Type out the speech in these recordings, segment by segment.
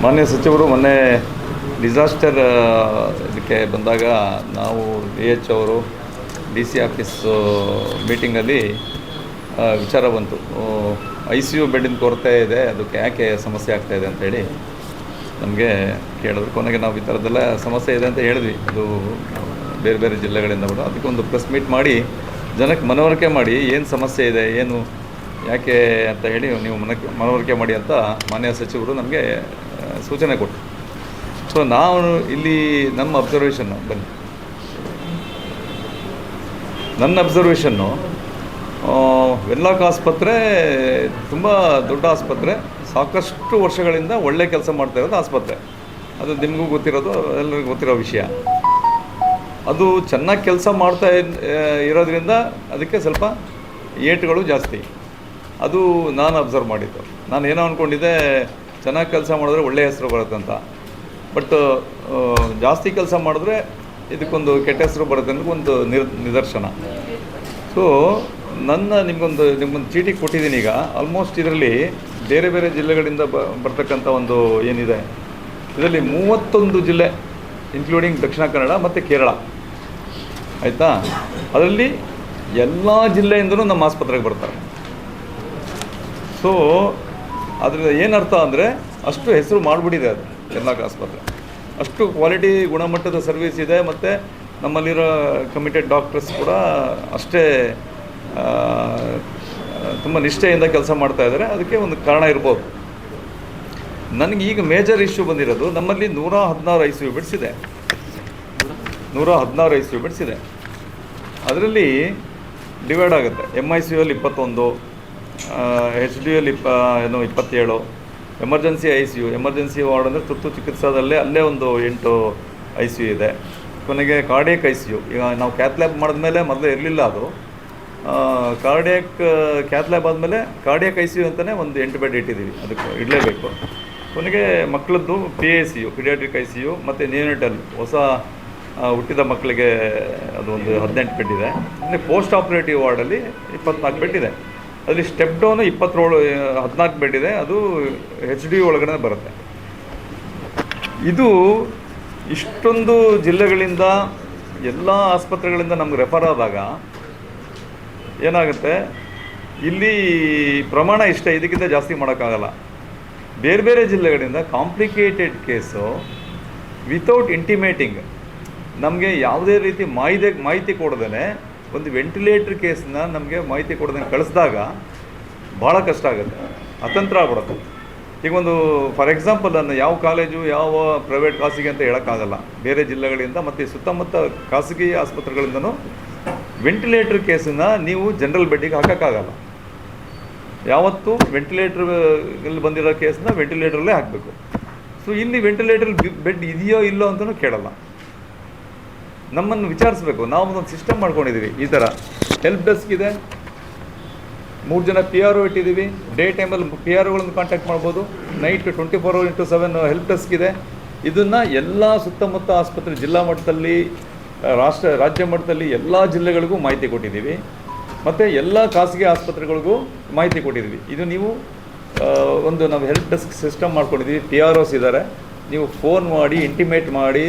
ಮಾನ್ಯ ಸಚಿವರು ಮೊನ್ನೆ ಡಿಸಾಸ್ಟರ್ ಇದಕ್ಕೆ ಬಂದಾಗ ನಾವು DH ಅವರು DC ಆಫೀಸ್ ಮೀಟಿಂಗಲ್ಲಿ ವಿಚಾರ ಬಂತು. ICU ಬೆಡ್ಡಿನ ಕೊರತೆ ಇದೆ, ಅದಕ್ಕೆ ಯಾಕೆ ಸಮಸ್ಯೆ ಆಗ್ತಾಯಿದೆ ಅಂತೇಳಿ ನಮಗೆ ಕೇಳಿದ್ರು. ಕೊನೆಗೆ ನಾವು ಈ ಥರದ್ದೆಲ್ಲ ಸಮಸ್ಯೆ ಇದೆ ಅಂತ ಹೇಳಿದ್ವಿ. ಅದು ಬೇರೆ ಬೇರೆ ಜಿಲ್ಲೆಗಳಿಂದ ಕೂಡ ಅದಕ್ಕೊಂದು ಪ್ರೆಸ್ ಮೀಟ್ ಮಾಡಿ ಜನಕ್ಕೆ ಮನವರಿಕೆ ಮಾಡಿ ಏನು ಸಮಸ್ಯೆ ಇದೆ, ಏನು ಯಾಕೆ ಅಂತ ಹೇಳಿ ನೀವು ಮನವರಿಕೆ ಮಾಡಿ ಅಂತ ಮಾನ್ಯ ಸಚಿವರು ನಮಗೆ ಸೂಚನೆ ಕೊಟ್ಟರು. ಸೊ ನಾವು ಇಲ್ಲಿ ನಮ್ಮ ಅಬ್ಸರ್ವೇಷನ್ನು ನನ್ನ ಅಬ್ಸರ್ವೇಷನ್ನು ವೆನ್ಲಾಕ್ ಆಸ್ಪತ್ರೆ ತುಂಬ ದೊಡ್ಡ ಆಸ್ಪತ್ರೆ, ಸಾಕಷ್ಟು ವರ್ಷಗಳಿಂದ ಒಳ್ಳೆ ಕೆಲಸ ಮಾಡ್ತಾ ಇರೋದು ಆಸ್ಪತ್ರೆ. ಅದು ನಿಮಗೂ ಗೊತ್ತಿರೋದು, ಎಲ್ಲರಿಗೂ ಗೊತ್ತಿರೋ ವಿಷಯ. ಅದು ಚೆನ್ನಾಗಿ ಕೆಲಸ ಮಾಡ್ತಾ ಇರೋದ್ರಿಂದ ಅದಕ್ಕೆ ಸ್ವಲ್ಪ ಏಟುಗಳು ಜಾಸ್ತಿ. ಅದು ನಾನು ಅಬ್ಸರ್ವ್ ಮಾಡಿದ್ದು. ನಾನು ಏನೋ ಅಂದ್ಕೊಂಡಿದ್ದೆ, ಚೆನ್ನಾಗಿ ಕೆಲಸ ಮಾಡಿದ್ರೆ ಒಳ್ಳೆಯ ಹೆಸರು ಬರುತ್ತೆ ಅಂತ. ಬಟ್ ಜಾಸ್ತಿ ಕೆಲಸ ಮಾಡಿದ್ರೆ ಇದಕ್ಕೊಂದು ಕೆಟ್ಟ ಹೆಸರು ಬರುತ್ತೆ ಅನ್ನೋದು ಒಂದು ನಿದರ್ಶನ. ಸೊ ನಿಮಗೊಂದು ಚೀಟಿ ಕೊಟ್ಟಿದ್ದೀನಿ ಈಗ. ಆಲ್ಮೋಸ್ಟ್ ಇದರಲ್ಲಿ ಬೇರೆ ಬೇರೆ ಜಿಲ್ಲೆಗಳಿಂದ ಬರ್ತಕ್ಕಂಥ ಒಂದು ಏನಿದೆ, ಇದರಲ್ಲಿ 31 ಜಿಲ್ಲೆ ಇನ್ಕ್ಲೂಡಿಂಗ್ ದಕ್ಷಿಣ ಕನ್ನಡ ಮತ್ತು ಕೇರಳ, ಆಯಿತಾ. ಅದರಲ್ಲಿ ಎಲ್ಲ ಜಿಲ್ಲೆಯಿಂದಲೂ ನಮ್ಮ ಆಸ್ಪತ್ರೆಗೆ ಬರ್ತಾರೆ. ಸೊ ಅದರಿಂದ ಏನರ್ಥ ಅಂದರೆ ಅಷ್ಟು ಹೆಸರು ಮಾಡಿಬಿಟ್ಟಿದೆ ಅದು ವೆನ್ಲಾಕ್ ಆಸ್ಪತ್ರೆ. ಅಷ್ಟು ಕ್ವಾಲಿಟಿ ಗುಣಮಟ್ಟದ ಸರ್ವಿಸ್ ಇದೆ, ಮತ್ತು ನಮ್ಮಲ್ಲಿರೋ ಕಮಿಟೆಡ್ ಡಾಕ್ಟರ್ಸ್ ಕೂಡ ಅಷ್ಟೇ ತುಂಬ ನಿಷ್ಠೆಯಿಂದ ಕೆಲಸ ಮಾಡ್ತಾಯಿದ್ದಾರೆ. ಅದಕ್ಕೆ ಒಂದು ಕಾರಣ ಇರ್ಬೋದು. ನನಗೆ ಈಗ ಮೇಜರ್ ಇಶ್ಯೂ ಬಂದಿರೋದು, ನಮ್ಮಲ್ಲಿ 116 ICU ಬೆಡ್ಸ್ ಇದೆ. 116 ICU ಬೆಡ್ಸ್ ಇದೆ. ಅದರಲ್ಲಿ ಡಿವೈಡ್ ಆಗುತ್ತೆ. MICU ಅಲ್ಲಿ 21, HD ಯಲ್ಲಿ 27, ಎಮರ್ಜೆನ್ಸಿ ICU, ಎಮರ್ಜೆನ್ಸಿ ವಾರ್ಡ್ ಅಂದರೆ ತುರ್ತು ಚಿಕಿತ್ಸಾದಲ್ಲೇ ಅಲ್ಲೇ ಒಂದು 8 ICU ಇದೆ. ಕೊನೆಗೆ ಕಾರ್ಡಿಯಕ್ ICU. ಈಗ ನಾವು ಕ್ಯಾಥ್ಲ್ಯಾಬ್ ಮಾಡಿದ್ಮೇಲೆ ಮೊದಲು ಇರಲಿಲ್ಲ ಅದು. ಕ್ಯಾಥ್ಲ್ಯಾಬ್ ಆದಮೇಲೆ ಕಾರ್ಡಿಯಕ್ ICU ಅಂತಲೇ ಒಂದು 8 ಬೆಡ್ ಇಟ್ಟಿದ್ದೀವಿ, ಅದಕ್ಕೆ ಇಡಲೇಬೇಕು. ಕೊನೆಗೆ ಮಕ್ಕಳದ್ದು PICU, ಪೀಡಿಯಾಟ್ರಿಕ್ ICU, ಮತ್ತು ನ್ಯೂನೆಟಲ್ ಹೊಸ ಹುಟ್ಟಿದ ಮಕ್ಕಳಿಗೆ ಅದು ಒಂದು 18 ಬೆಡ್ ಇದೆ. ಅಂದರೆ ಪೋಸ್ಟ್ ಆಪ್ರೇಟಿವ್ ವಾರ್ಡಲ್ಲಿ 24 ಬೆಡ್ ಇದೆ. ಅದರಲ್ಲಿ ಸ್ಟೆಪ್ ಡೌನು 14 ಬೆಡ್ ಇದೆ. ಅದು HD ಒಳಗಡೆ ಬರುತ್ತೆ. ಇದು ಇಷ್ಟೊಂದು ಜಿಲ್ಲೆಗಳಿಂದ, ಎಲ್ಲ ಆಸ್ಪತ್ರೆಗಳಿಂದ ನಮ್ಗೆ ರೆಫರ್ ಆದಾಗ ಏನಾಗುತ್ತೆ, ಇಲ್ಲಿ ಪ್ರಮಾಣ ಇಷ್ಟ, ಇದಕ್ಕಿಂತ ಜಾಸ್ತಿ ಮಾಡೋಕ್ಕಾಗಲ್ಲ. ಬೇರೆ ಬೇರೆ ಜಿಲ್ಲೆಗಳಿಂದ ಕಾಂಪ್ಲಿಕೇಟೆಡ್ ಕೇಸು ವಿತೌಟ್ ಇಂಟಿಮೇಟಿಂಗ್, ನಮಗೆ ಯಾವುದೇ ರೀತಿ ಮಾಹಿತಿ ಕೊಡದೇ ಒಂದು ವೆಂಟಿಲೇಟ್ರ್ ಕೇಸನ್ನ ನಮಗೆ ಮಾಹಿತಿ ಕೊಡೋದನ್ನು ಕಳಿಸಿದಾಗ ಭಾಳ ಕಷ್ಟ ಆಗುತ್ತೆ, ಅತಂತ್ರ ಆಗ್ಬಿಡುತ್ತೆ. ಈಗ ಒಂದು ಫಾರ್ ಎಕ್ಸಾಂಪಲ್, ನಾನು ಯಾವ ಕಾಲೇಜು ಯಾವ ಪ್ರೈವೇಟ್ ಖಾಸಗಿ ಅಂತ ಹೇಳೋಕ್ಕಾಗಲ್ಲ. ಬೇರೆ ಜಿಲ್ಲೆಗಳಿಂದ ಮತ್ತು ಸುತ್ತಮುತ್ತ ಖಾಸಗಿ ಆಸ್ಪತ್ರೆಗಳಿಂದನೂ ವೆಂಟಿಲೇಟ್ರ್ ಕೇಸನ್ನು ನೀವು ಜನರಲ್ ಬೆಡ್ಡಿಗೆ ಹಾಕೋಕ್ಕಾಗಲ್ಲ. ಯಾವತ್ತೂ ವೆಂಟಿಲೇಟ್ರಲ್ಲಿ ಬಂದಿರೋ ಕೇಸನ್ನ ವೆಂಟಿಲೇಟ್ರಲ್ಲೇ ಹಾಕಬೇಕು. ಸೊ ಇಲ್ಲಿ ವೆಂಟಿಲೇಟ್ರ್ ಬೆಡ್ ಇದೆಯೋ ಇಲ್ಲೋ ಅಂತಲೂ ಕೇಳಲ್ಲ, ನಮ್ಮನ್ನು ವಿಚಾರಿಸ್ಬೇಕು. ನಾವು ಒಂದು ಸಿಸ್ಟಮ್ ಮಾಡ್ಕೊಂಡಿದ್ದೀವಿ. ಈ ಥರ ಹೆಲ್ಪ್ ಡೆಸ್ಕ್ ಇದೆ, 3 ಜನ PRO ಇಟ್ಟಿದ್ದೀವಿ. ಡೇ ಟೈಮಲ್ಲಿ PROಗಳನ್ನು ಕಾಂಟ್ಯಾಕ್ಟ್ ಮಾಡ್ಬೋದು. ನೈಟ್ 24/7 ಹೆಲ್ಪ್ ಡೆಸ್ಕ್ ಇದೆ. ಇದನ್ನು ಎಲ್ಲ ಸುತ್ತಮುತ್ತ ಆಸ್ಪತ್ರೆ, ಜಿಲ್ಲಾ ಮಟ್ಟದಲ್ಲಿ, ರಾಜ್ಯ ಮಟ್ಟದಲ್ಲಿ ಎಲ್ಲ ಜಿಲ್ಲೆಗಳಿಗೂ ಮಾಹಿತಿ ಕೊಟ್ಟಿದ್ದೀವಿ. ಮತ್ತು ಎಲ್ಲ ಖಾಸಗಿ ಆಸ್ಪತ್ರೆಗಳಿಗೂ ಮಾಹಿತಿ ಕೊಟ್ಟಿದ್ದೀವಿ. ಇದು ನೀವು ನಾವು ಹೆಲ್ಪ್ ಡೆಸ್ಕ್ ಸಿಸ್ಟಮ್ ಮಾಡ್ಕೊಂಡಿದ್ದೀವಿ. PROs ಇದ್ದಾರೆ. ನೀವು ಫೋನ್ ಮಾಡಿ ಇಂಟಿಮೇಟ್ ಮಾಡಿ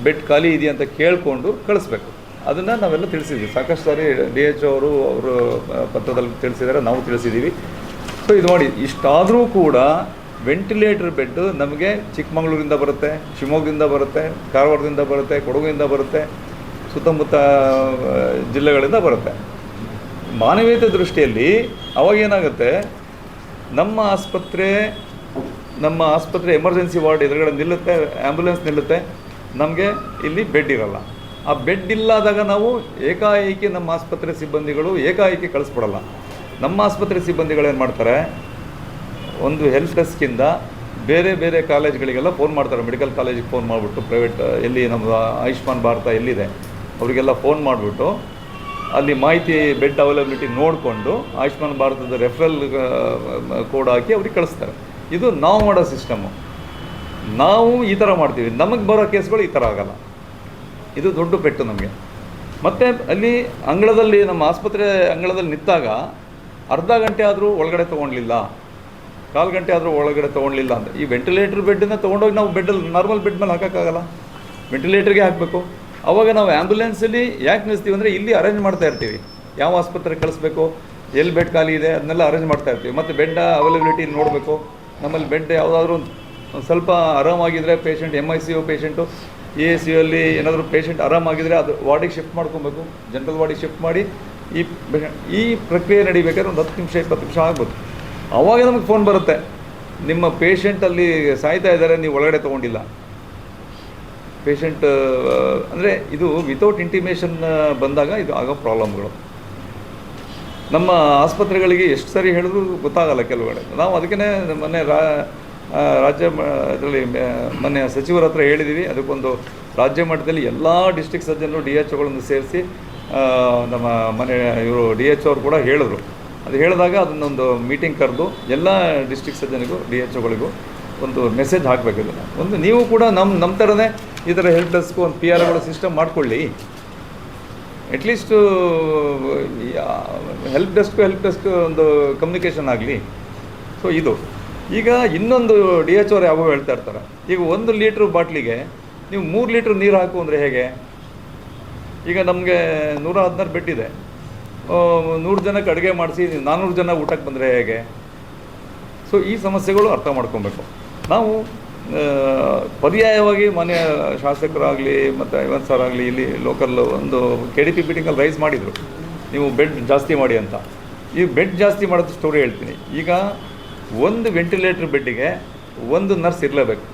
ಬೆಡ್ ಖಾಲಿ ಇದೆಯಾ ಅಂತ ಕೇಳಿಕೊಂಡು ಕಳಿಸ್ಬೇಕು. ಅದನ್ನು ನಾವೆಲ್ಲ ತಿಳಿಸಿದ್ವಿ. ಸಾಕಷ್ಟು ಸಾರಿ DH ಅವರು ಪತ್ರದಲ್ಲಿ ತಿಳಿಸಿದ್ದಾರೆ, ನಾವು ತಿಳಿಸಿದ್ದೀವಿ. ಸೊ ಇದು ಮಾಡಿ, ಇಷ್ಟಾದರೂ ಕೂಡ ವೆಂಟಿಲೇಟರ್ ಬೆಡ್ ನಮಗೆ ಚಿಕ್ಕಮಗಳೂರಿಂದ ಬರುತ್ತೆ, ಶಿವಮೊಗ್ಗದಿಂದ ಬರುತ್ತೆ, ಕಾರವಾರದಿಂದ ಬರುತ್ತೆ, ಕೊಡಗಿನಿಂದ ಬರುತ್ತೆ, ಸುತ್ತಮುತ್ತ ಜಿಲ್ಲೆಗಳಿಂದ ಬರುತ್ತೆ. ಮಾನವೀಯತೆ ದೃಷ್ಟಿಯಲ್ಲಿ ಅವಾಗೇನಾಗುತ್ತೆ, ನಮ್ಮ ಆಸ್ಪತ್ರೆ ಎಮರ್ಜೆನ್ಸಿ ವಾರ್ಡ್ ಎದುರುಗಡೆ ನಿಲ್ಲುತ್ತೆ, ಆ್ಯಂಬುಲೆನ್ಸ್ ನಿಲ್ಲುತ್ತೆ, ನಮಗೆ ಇಲ್ಲಿ ಬೆಡ್ ಇರಲ್ಲ. ಆ ಬೆಡ್ ಇಲ್ಲದಾಗ ನಾವು ಏಕಾಏಕಿ ನಮ್ಮ ಆಸ್ಪತ್ರೆ ಸಿಬ್ಬಂದಿಗಳು ಏಕಾಏಕಿ ಕಳಿಸ್ಬಿಡಲ್ಲ. ನಮ್ಮ ಆಸ್ಪತ್ರೆ ಸಿಬ್ಬಂದಿಗಳೇನು ಮಾಡ್ತಾರೆ, ಒಂದು ಹೆಲ್ಪ್ ಡೆಸ್ಕಿಂದ ಬೇರೆ ಬೇರೆ ಕಾಲೇಜ್ಗಳಿಗೆಲ್ಲ ಫೋನ್ ಮಾಡ್ತಾರೆ. ಮೆಡಿಕಲ್ ಕಾಲೇಜಿಗೆ ಫೋನ್ ಮಾಡಿಬಿಟ್ಟು, ಪ್ರೈವೇಟ್ ಎಲ್ಲಿ ನಮ್ಮದು ಆಯುಷ್ಮಾನ್ ಭಾರತ ಎಲ್ಲಿದೆ ಅವರಿಗೆಲ್ಲ ಫೋನ್ ಮಾಡಿಬಿಟ್ಟು ಅಲ್ಲಿ ಮಾಹಿತಿ ಬೆಡ್ ಅವೈಲಬಿಲಿಟಿ ನೋಡಿಕೊಂಡು ಆಯುಷ್ಮಾನ್ ಭಾರತದ ರೆಫರಲ್ ಕೋಡ್ ಹಾಕಿ ಅವ್ರಿಗೆ ಕಳಿಸ್ತಾರೆ. ಇದು ನಾವು ಮಾಡೋ ಸಿಸ್ಟಮು. ನಾವು ಈ ಥರ ಮಾಡ್ತೀವಿ. ನಮಗೆ ಬರೋ ಕೇಸ್ಗಳು ಈ ಥರ ಆಗೋಲ್ಲ. ಇದು ದೊಡ್ಡ ಪೆಟ್ಟು ನಮಗೆ. ಮತ್ತು ಅಲ್ಲಿ ನಮ್ಮ ಆಸ್ಪತ್ರೆ ಅಂಗಳದಲ್ಲಿ ನಿಂತಾಗ ಅರ್ಧ ಗಂಟೆ ಆದರೂ ಒಳಗಡೆ ತೊಗೊಳ್ಲಿಲ್ಲ, ಕಾಲು ಗಂಟೆ ಆದರೂ ಒಳಗಡೆ ತೊಗೊಳ್ಲಿಲ್ಲ ಅಂದರೆ ಈ ವೆಂಟಿಲೇಟರ್ ಬೆಡ್ಡನ್ನ ತೊಗೊಂಡೋಗಿ ನಾವು ಬೆಡ್ಡಲ್ಲಿ ನಾರ್ಮಲ್ ಬೆಡ್ ಮೇಲೆ ಹಾಕೋಕ್ಕಾಗಲ್ಲ, ವೆಂಟಿಲೇಟರ್ಗೆ ಹಾಕಬೇಕು. ಆವಾಗ ನಾವು ಆ್ಯಂಬುಲೆನ್ಸಲ್ಲಿ ಯಾಕೆ ನಿಲ್ಲಿಸ್ತೀವಿ ಅಂದರೆ ಇಲ್ಲಿ ಅರೇಂಜ್ ಮಾಡ್ತಾ ಇರ್ತೀವಿ, ಯಾವ ಆಸ್ಪತ್ರೆಗೆ ಕಳಿಸ್ಬೇಕು, ಎಲ್ಲಿ ಬೆಡ್ ಖಾಲಿ ಇದೆ ಅದನ್ನೆಲ್ಲ ಅರೇಂಜ್ ಮಾಡ್ತಾ ಇರ್ತೀವಿ. ಮತ್ತು ಬೆಡ್ ಅವೈಲಬಿಲಿಟಿ ನೋಡಬೇಕು. ನಮ್ಮಲ್ಲಿ ಬೆಡ್ ಯಾವುದಾದ್ರೂ ಸ್ವಲ್ಪ ಆರಾಮಾಗಿದ್ದರೆ ಪೇಷಂಟ್ MICU ಪೇಷಂಟು ACU ಅಲ್ಲಿ ಏನಾದರೂ ಪೇಷಂಟ್ ಆರಾಮಾಗಿದ್ದರೆ ಅದು ವಾರ್ಡಿಗೆ ಶಿಫ್ಟ್ ಮಾಡ್ಕೊಬೇಕು, ಜನರಲ್ ವಾರ್ಡಿಗೆ ಶಿಫ್ಟ್ ಮಾಡಿ ಈ ಪ್ರಕ್ರಿಯೆ ನಡಿಬೇಕಾದ್ರೆ ಒಂದು 10 ನಿಮಿಷ 20 ನಿಮಿಷ ಆಗ್ಬೋದು. ಆವಾಗ ನಮಗೆ ಫೋನ್ ಬರುತ್ತೆ, ನಿಮ್ಮ ಪೇಷಂಟ್ ಅಲ್ಲಿ ಸಾಯ್ತಾ ಇದ್ದಾರೆ, ನೀವು ಒಳಗಡೆ ತೊಗೊಂಡಿಲ್ಲ. ಪೇಷಂಟ್ ಅಂದರೆ ಇದು ವಿತೌಟ್ ಇಂಟಿಮೇಷನ್ ಬಂದಾಗ ಇದು ಆಗೋ ಪ್ರಾಬ್ಲಮ್ಗಳು. ನಮ್ಮ ಆಸ್ಪತ್ರೆಗಳಿಗೆ ಎಷ್ಟು ಸರಿ ಹೇಳಿದ್ರು ಗೊತ್ತಾಗಲ್ಲ ಕೆಲವುಗಡೆ. ನಾವು ಅದಕ್ಕೇ ಮೊನ್ನೆ ರಾಜ್ಯ ಇದರಲ್ಲಿ ಮೊನ್ನೆ ಸಚಿವರ ಹತ್ರ ಹೇಳಿದ್ದೀವಿ, ಅದಕ್ಕೊಂದು ರಾಜ್ಯ ಮಟ್ಟದಲ್ಲಿ ಎಲ್ಲ ಡಿಸ್ಟ್ರಿಕ್ಟ್ ಸರ್ಜನ್ರು DHOಗಳನ್ನು ಸೇರಿಸಿ ನಮ್ಮ ಮನೆ ಇವರು DHO ಅವ್ರು ಕೂಡ ಹೇಳಿದ್ರು. ಅದು ಹೇಳಿದಾಗ ಅದನ್ನೊಂದು ಮೀಟಿಂಗ್ ಕರೆದು ಎಲ್ಲ ಡಿಸ್ಟ್ರಿಕ್ಟ್ ಸರ್ಜನ್ಗೂ DHOಗಳಿಗೂ ಒಂದು ಮೆಸೇಜ್ ಹಾಕಬೇಕು. ಇದನ್ನು ಒಂದು ನೀವು ಕೂಡ ನಮ್ಮ ಥರನೇ ಈ ಥರ ಹೆಲ್ಪ್ ಡೆಸ್ಕು ಒಂದು PRಗಳ ಸಿಸ್ಟಮ್ ಮಾಡಿಕೊಳ್ಳಿ. ಅಟ್ಲೀಸ್ಟು ಹೆಲ್ಪ್ ಡೆಸ್ಕ್ ಒಂದು ಕಮ್ಯುನಿಕೇಷನ್ ಆಗಲಿ. ಸೊ ಇದು ಈಗ ಇನ್ನೊಂದು DHO ಅವ್ರು ಯಾವಾಗ ಹೇಳ್ತಾ ಇರ್ತಾರೆ, ಈಗ 1 ಲೀಟ್ರ್ ಬಾಟ್ಲಿಗೆ ನೀವು 3 ಲೀಟ್ರ್ ನೀರು ಹಾಕು ಅಂದರೆ ಹೇಗೆ? ಈಗ ನಮಗೆ 116 ಬೆಡ್ ಇದೆ, 100 ಜನಕ್ಕೆ ಅಡುಗೆ ಮಾಡಿಸಿ 400 ಜನ ಊಟಕ್ಕೆ ಬಂದರೆ ಹೇಗೆ? ಸೊ ಈ ಸಮಸ್ಯೆಗಳು ಅರ್ಥ ಮಾಡ್ಕೊಬೇಕು. ನಾವು ಪರ್ಯಾಯವಾಗಿ ಮಾನ್ಯ ಶಾಸಕರಾಗಲಿ ಮತ್ತು ಐವನ್ ಸರ್ ಆಗಲಿ ಇಲ್ಲಿ ಲೋಕಲ್ ಒಂದು KDP ಮೀಟಿಂಗಲ್ಲಿ ರೈಸ್ ಮಾಡಿದರು, ನೀವು ಬೆಡ್ ಜಾಸ್ತಿ ಮಾಡಿ ಅಂತ. ಈ ಬೆಡ್ ಜಾಸ್ತಿ ಮಾಡೋದು ಸ್ಟೋರಿ ಹೇಳ್ತೀನಿ. ಈಗ 1 ವೆಂಟಿಲೇಟರ್ ಬೆಡ್ಡಿಗೆ 1 ನರ್ಸ್ ಇರಲೇಬೇಕು.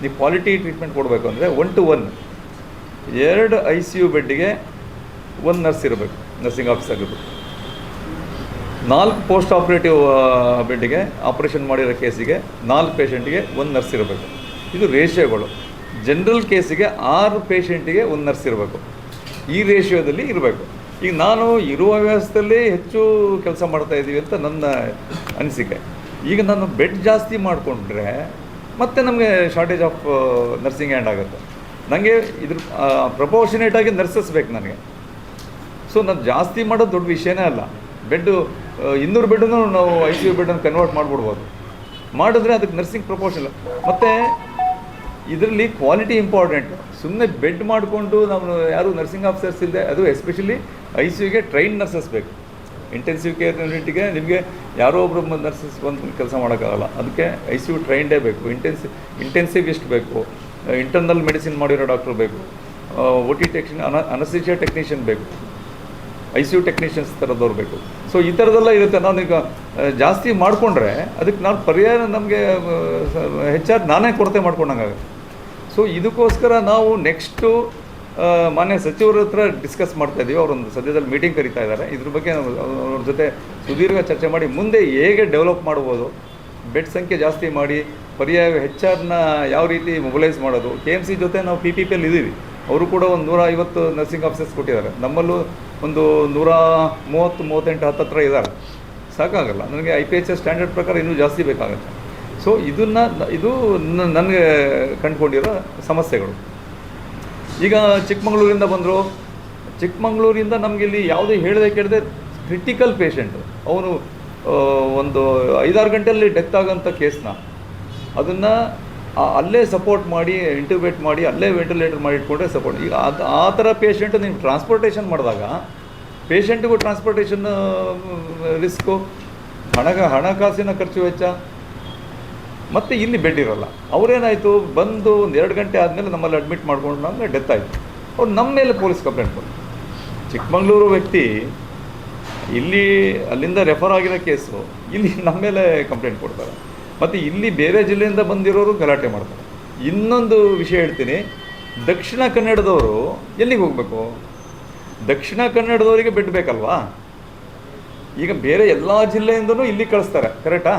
ನೀವು ಕ್ವಾಲಿಟಿ ಟ್ರೀಟ್ಮೆಂಟ್ ಕೊಡಬೇಕು ಅಂದರೆ 1 to 1. 2 ICU ಬೆಡ್ಡಿಗೆ 1 ನರ್ಸ್ ಇರಬೇಕು, ನರ್ಸಿಂಗ್ ಆಫೀಸರ್ ಇರಬೇಕು. 4 ಪೋಸ್ಟ್ ಆಪ್ರೇಟಿವ್ ಬೆಡ್ಡಿಗೆ ಆಪ್ರೇಷನ್ ಮಾಡಿರೋ ಕೇಸಿಗೆ 4 ಪೇಷಂಟಿಗೆ 1 ನರ್ಸ್ ಇರಬೇಕು. ಇದು ರೇಷಿಯೋಗಳು. ಜನರಲ್ ಕೇಸಿಗೆ 6 ಪೇಷಂಟಿಗೆ 1 ನರ್ಸ್ ಇರಬೇಕು. ಈ ರೇಷಿಯೋದಲ್ಲಿ ಇರಬೇಕು. ಈಗ ನಾನು ಇರುವ ವ್ಯವಸ್ಥೆಯಲ್ಲಿ ಹೆಚ್ಚು ಕೆಲಸ ಮಾಡ್ತಾಯಿದ್ದೀವಿ ಅಂತ ನನ್ನ ಅನಿಸಿಕೆ. ಈಗ ನಾನು ಬೆಡ್ ಜಾಸ್ತಿ ಮಾಡಿಕೊಂಡ್ರೆ ಮತ್ತೆ ನಮಗೆ ಶಾರ್ಟೇಜ್ ಆಫ್ ನರ್ಸಿಂಗ್ ಹ್ಯಾಂಡ್ ಆಗುತ್ತೆ. ನನಗೆ ಇದ್ರ ಪ್ರಪೋರ್ಷನೇಟಾಗಿ ನರ್ಸಸ್ ಬೇಕು ನನಗೆ. ಸೊ ನಾನು ಜಾಸ್ತಿ ಮಾಡೋದು ದೊಡ್ಡ ವಿಷಯನೇ ಅಲ್ಲ. ಬೆಡ್ಡು 200 ಬೆಡ್ಡನ್ನು ನಾವು ICU ಬೆಡ್ಡನ್ನು ಕನ್ವರ್ಟ್ ಮಾಡಿಬಿಡ್ಬೋದು. ಮಾಡಿದ್ರೆ ಅದಕ್ಕೆ ನರ್ಸಿಂಗ್ ಪ್ರಪೋರ್ಷನ್. ಮತ್ತು ಇದರಲ್ಲಿ ಕ್ವಾಲಿಟಿ ಇಂಪಾರ್ಟೆಂಟ್. ಸುಮ್ಮನೆ ಬೆಡ್ ಮಾಡಿಕೊಂಡು ನಾವು ಯಾರು ನರ್ಸಿಂಗ್ ಆಫೀಸರ್ಸ್ ಇಲ್ಲದೆ, ಅದು ಎಸ್ಪೆಷಲಿ ICUಗೆ ಟ್ರೈನ್ ನರ್ಸಸ್ ಬೇಕು. ಇಂಟೆನ್ಸಿವ್ ಕೇರ್ ಯೂನಿಟ್ಗೆ ನಿಮಗೆ ಯಾರೋ ಒಬ್ಬರು ನರ್ಸಸ್ ಬಂದು ಕೆಲಸ ಮಾಡೋಕ್ಕಾಗಲ್ಲ. ಅದಕ್ಕೆ ICU ಟ್ರೈನ್ಡೇ ಬೇಕು, ಇಂಟೆನ್ಸಿವಿಸ್ಟ್ ಬೇಕು, ಇಂಟರ್ನಲ್ ಮೆಡಿಸಿನ್ ಮಾಡಿರೋ ಡಾಕ್ಟ್ರು ಬೇಕು, OT ಅನಸ್ಥೀಸಿಯಾ ಟೆಕ್ನಿಷಿಯನ್ ಬೇಕು, ICU ಟೆಕ್ನಿಷಿಯನ್ಸ್ ಥರದವ್ರು ಬೇಕು. ಸೊ ಈ ಥರದ್ದೆಲ್ಲ ಇರುತ್ತೆ. ನಾನೀಗ ಜಾಸ್ತಿ ಮಾಡಿಕೊಂಡ್ರೆ ಅದಕ್ಕೆ ನಾನು ಪರ್ಯಾಯ ನಮಗೆ ಹೆಚ್ಚಾಗಿ ನಾನೇ ಕೊರತೆ ಮಾಡ್ಕೊಂಡಂಗಾಗುತ್ತೆ. ಸೊ ಇದಕ್ಕೋಸ್ಕರ ನಾವು ನೆಕ್ಸ್ಟು ಮಾನ್ಯ ಸಚಿವರ ಹತ್ರ ಡಿಸ್ಕಸ್ ಮಾಡ್ತಾಯಿದ್ದೀವಿ. ಅವರೊಂದು ಸದ್ಯದಲ್ಲಿ ಮೀಟಿಂಗ್ ಕರೀತಾ ಇದ್ದಾರೆ. ಇದ್ರ ಬಗ್ಗೆ ಅವ್ರ ಜೊತೆ ಸುದೀರ್ಘ ಚರ್ಚೆ ಮಾಡಿ ಮುಂದೆ ಹೇಗೆ ಡೆವಲಪ್ ಮಾಡ್ಬೋದು, ಬೆಡ್ ಸಂಖ್ಯೆ ಜಾಸ್ತಿ ಮಾಡಿ ಪರ್ಯಾಯ HR ಯಾವ ರೀತಿ ಮೊಬಲೈಸ್ ಮಾಡೋದು. KMC ಜೊತೆ ನಾವು PPPಯಲ್ಲಿ ಇದ್ದೀವಿ. ಅವರು ಕೂಡ ಒಂದು 150 ನರ್ಸಿಂಗ್ ಆಫೀಸರ್ಸ್ ಕೊಟ್ಟಿದ್ದಾರೆ. ನಮ್ಮಲ್ಲೂ ಒಂದು 130-138 ಹತ್ತತ್ರ ಇದ್ದಾರೆ. ಸಾಕಾಗಲ್ಲ ನನಗೆ. IPHS ಸ್ಟ್ಯಾಂಡರ್ಡ್ ಪ್ರಕಾರ ಇನ್ನೂ ಜಾಸ್ತಿ ಬೇಕಾಗುತ್ತೆ. ಸೊ ಇದು ನನಗೆ ಕಂಡುಕೊಂಡಿರೋ ಸಮಸ್ಯೆಗಳು. ಈಗ ಚಿಕ್ಕಮಗಳೂರಿಂದ ಬಂದರು. ಚಿಕ್ಕಮಗಳೂರಿಂದ ನಮಗಿಲ್ಲಿ ಯಾವುದೇ ಹೇಳದೆ ಕೇಳದೆ ಕ್ರಿಟಿಕಲ್ ಪೇಷಂಟು, ಅವನು ಒಂದು 5-6 ಗಂಟೆಯಲ್ಲಿ ಡೆತ್ ಆಗೋಂಥ ಕೇಸ್ನ ಅದನ್ನು ಅಲ್ಲೇ ಸಪೋರ್ಟ್ ಮಾಡಿ ಇಂಟ್ಯೂಬೇಟ್ ಮಾಡಿ ಅಲ್ಲೇ ವೆಂಟಿಲೇಟರ್ ಮಾಡಿ ಇಟ್ಕೊಂಡ್ರೆ ಸಪೋರ್ಟ್. ಈಗ ಆ ಥರ ಪೇಷಂಟು ನೀವು ಟ್ರಾನ್ಸ್ಪೋರ್ಟೇಷನ್ ಮಾಡಿದಾಗ ಪೇಷಂಟಿಗೂ ಟ್ರಾನ್ಸ್ಪೋರ್ಟೇಷನ್ ರಿಸ್ಕು, ಹಣಕಾಸಿನ ಖರ್ಚು ವೆಚ್ಚ, ಮತ್ತು ಇಲ್ಲಿ ಬೆಡ್ ಇರೋಲ್ಲ. ಅವರೇನಾಯಿತು, ಬಂದು 2 ಗಂಟೆ ಆದಮೇಲೆ ನಮ್ಮಲ್ಲಿ ಅಡ್ಮಿಟ್ ಮಾಡ್ಕೊಂಡು ಅಂದರೆ ಡೆತ್ ಆಯಿತು. ಅವ್ರು ನಮ್ಮ ಮೇಲೆ ಪೊಲೀಸ್ ಕಂಪ್ಲೇಂಟ್ ಕೊಡ್ತಾರೆ. ಚಿಕ್ಕಮಗಳೂರು ವ್ಯಕ್ತಿ ಇಲ್ಲಿ ಅಲ್ಲಿಂದ ರೆಫರ್ ಆಗಿರೋ ಕೇಸು ಇಲ್ಲಿ ನಮ್ಮ ಮೇಲೆ ಕಂಪ್ಲೇಂಟ್ ಕೊಡ್ತಾರೆ. ಮತ್ತು ಇಲ್ಲಿ ಬೇರೆ ಜಿಲ್ಲೆಯಿಂದ ಬಂದಿರೋರು ಗಲಾಟೆ ಮಾಡ್ತಾರೆ. ಇನ್ನೊಂದು ವಿಷಯ ಹೇಳ್ತೀನಿ, ದಕ್ಷಿಣ ಕನ್ನಡದವರು ಎಲ್ಲಿಗೆ ಹೋಗಬೇಕು? ದಕ್ಷಿಣ ಕನ್ನಡದವರಿಗೆ ಬೆಡ್ ಬೇಕಲ್ವಾ? ಈಗ ಬೇರೆ ಎಲ್ಲ ಜಿಲ್ಲೆಯಿಂದನೂ ಇಲ್ಲಿ ಕಳಿಸ್ತಾರೆ, ಕರೆಕ್ಟಾ?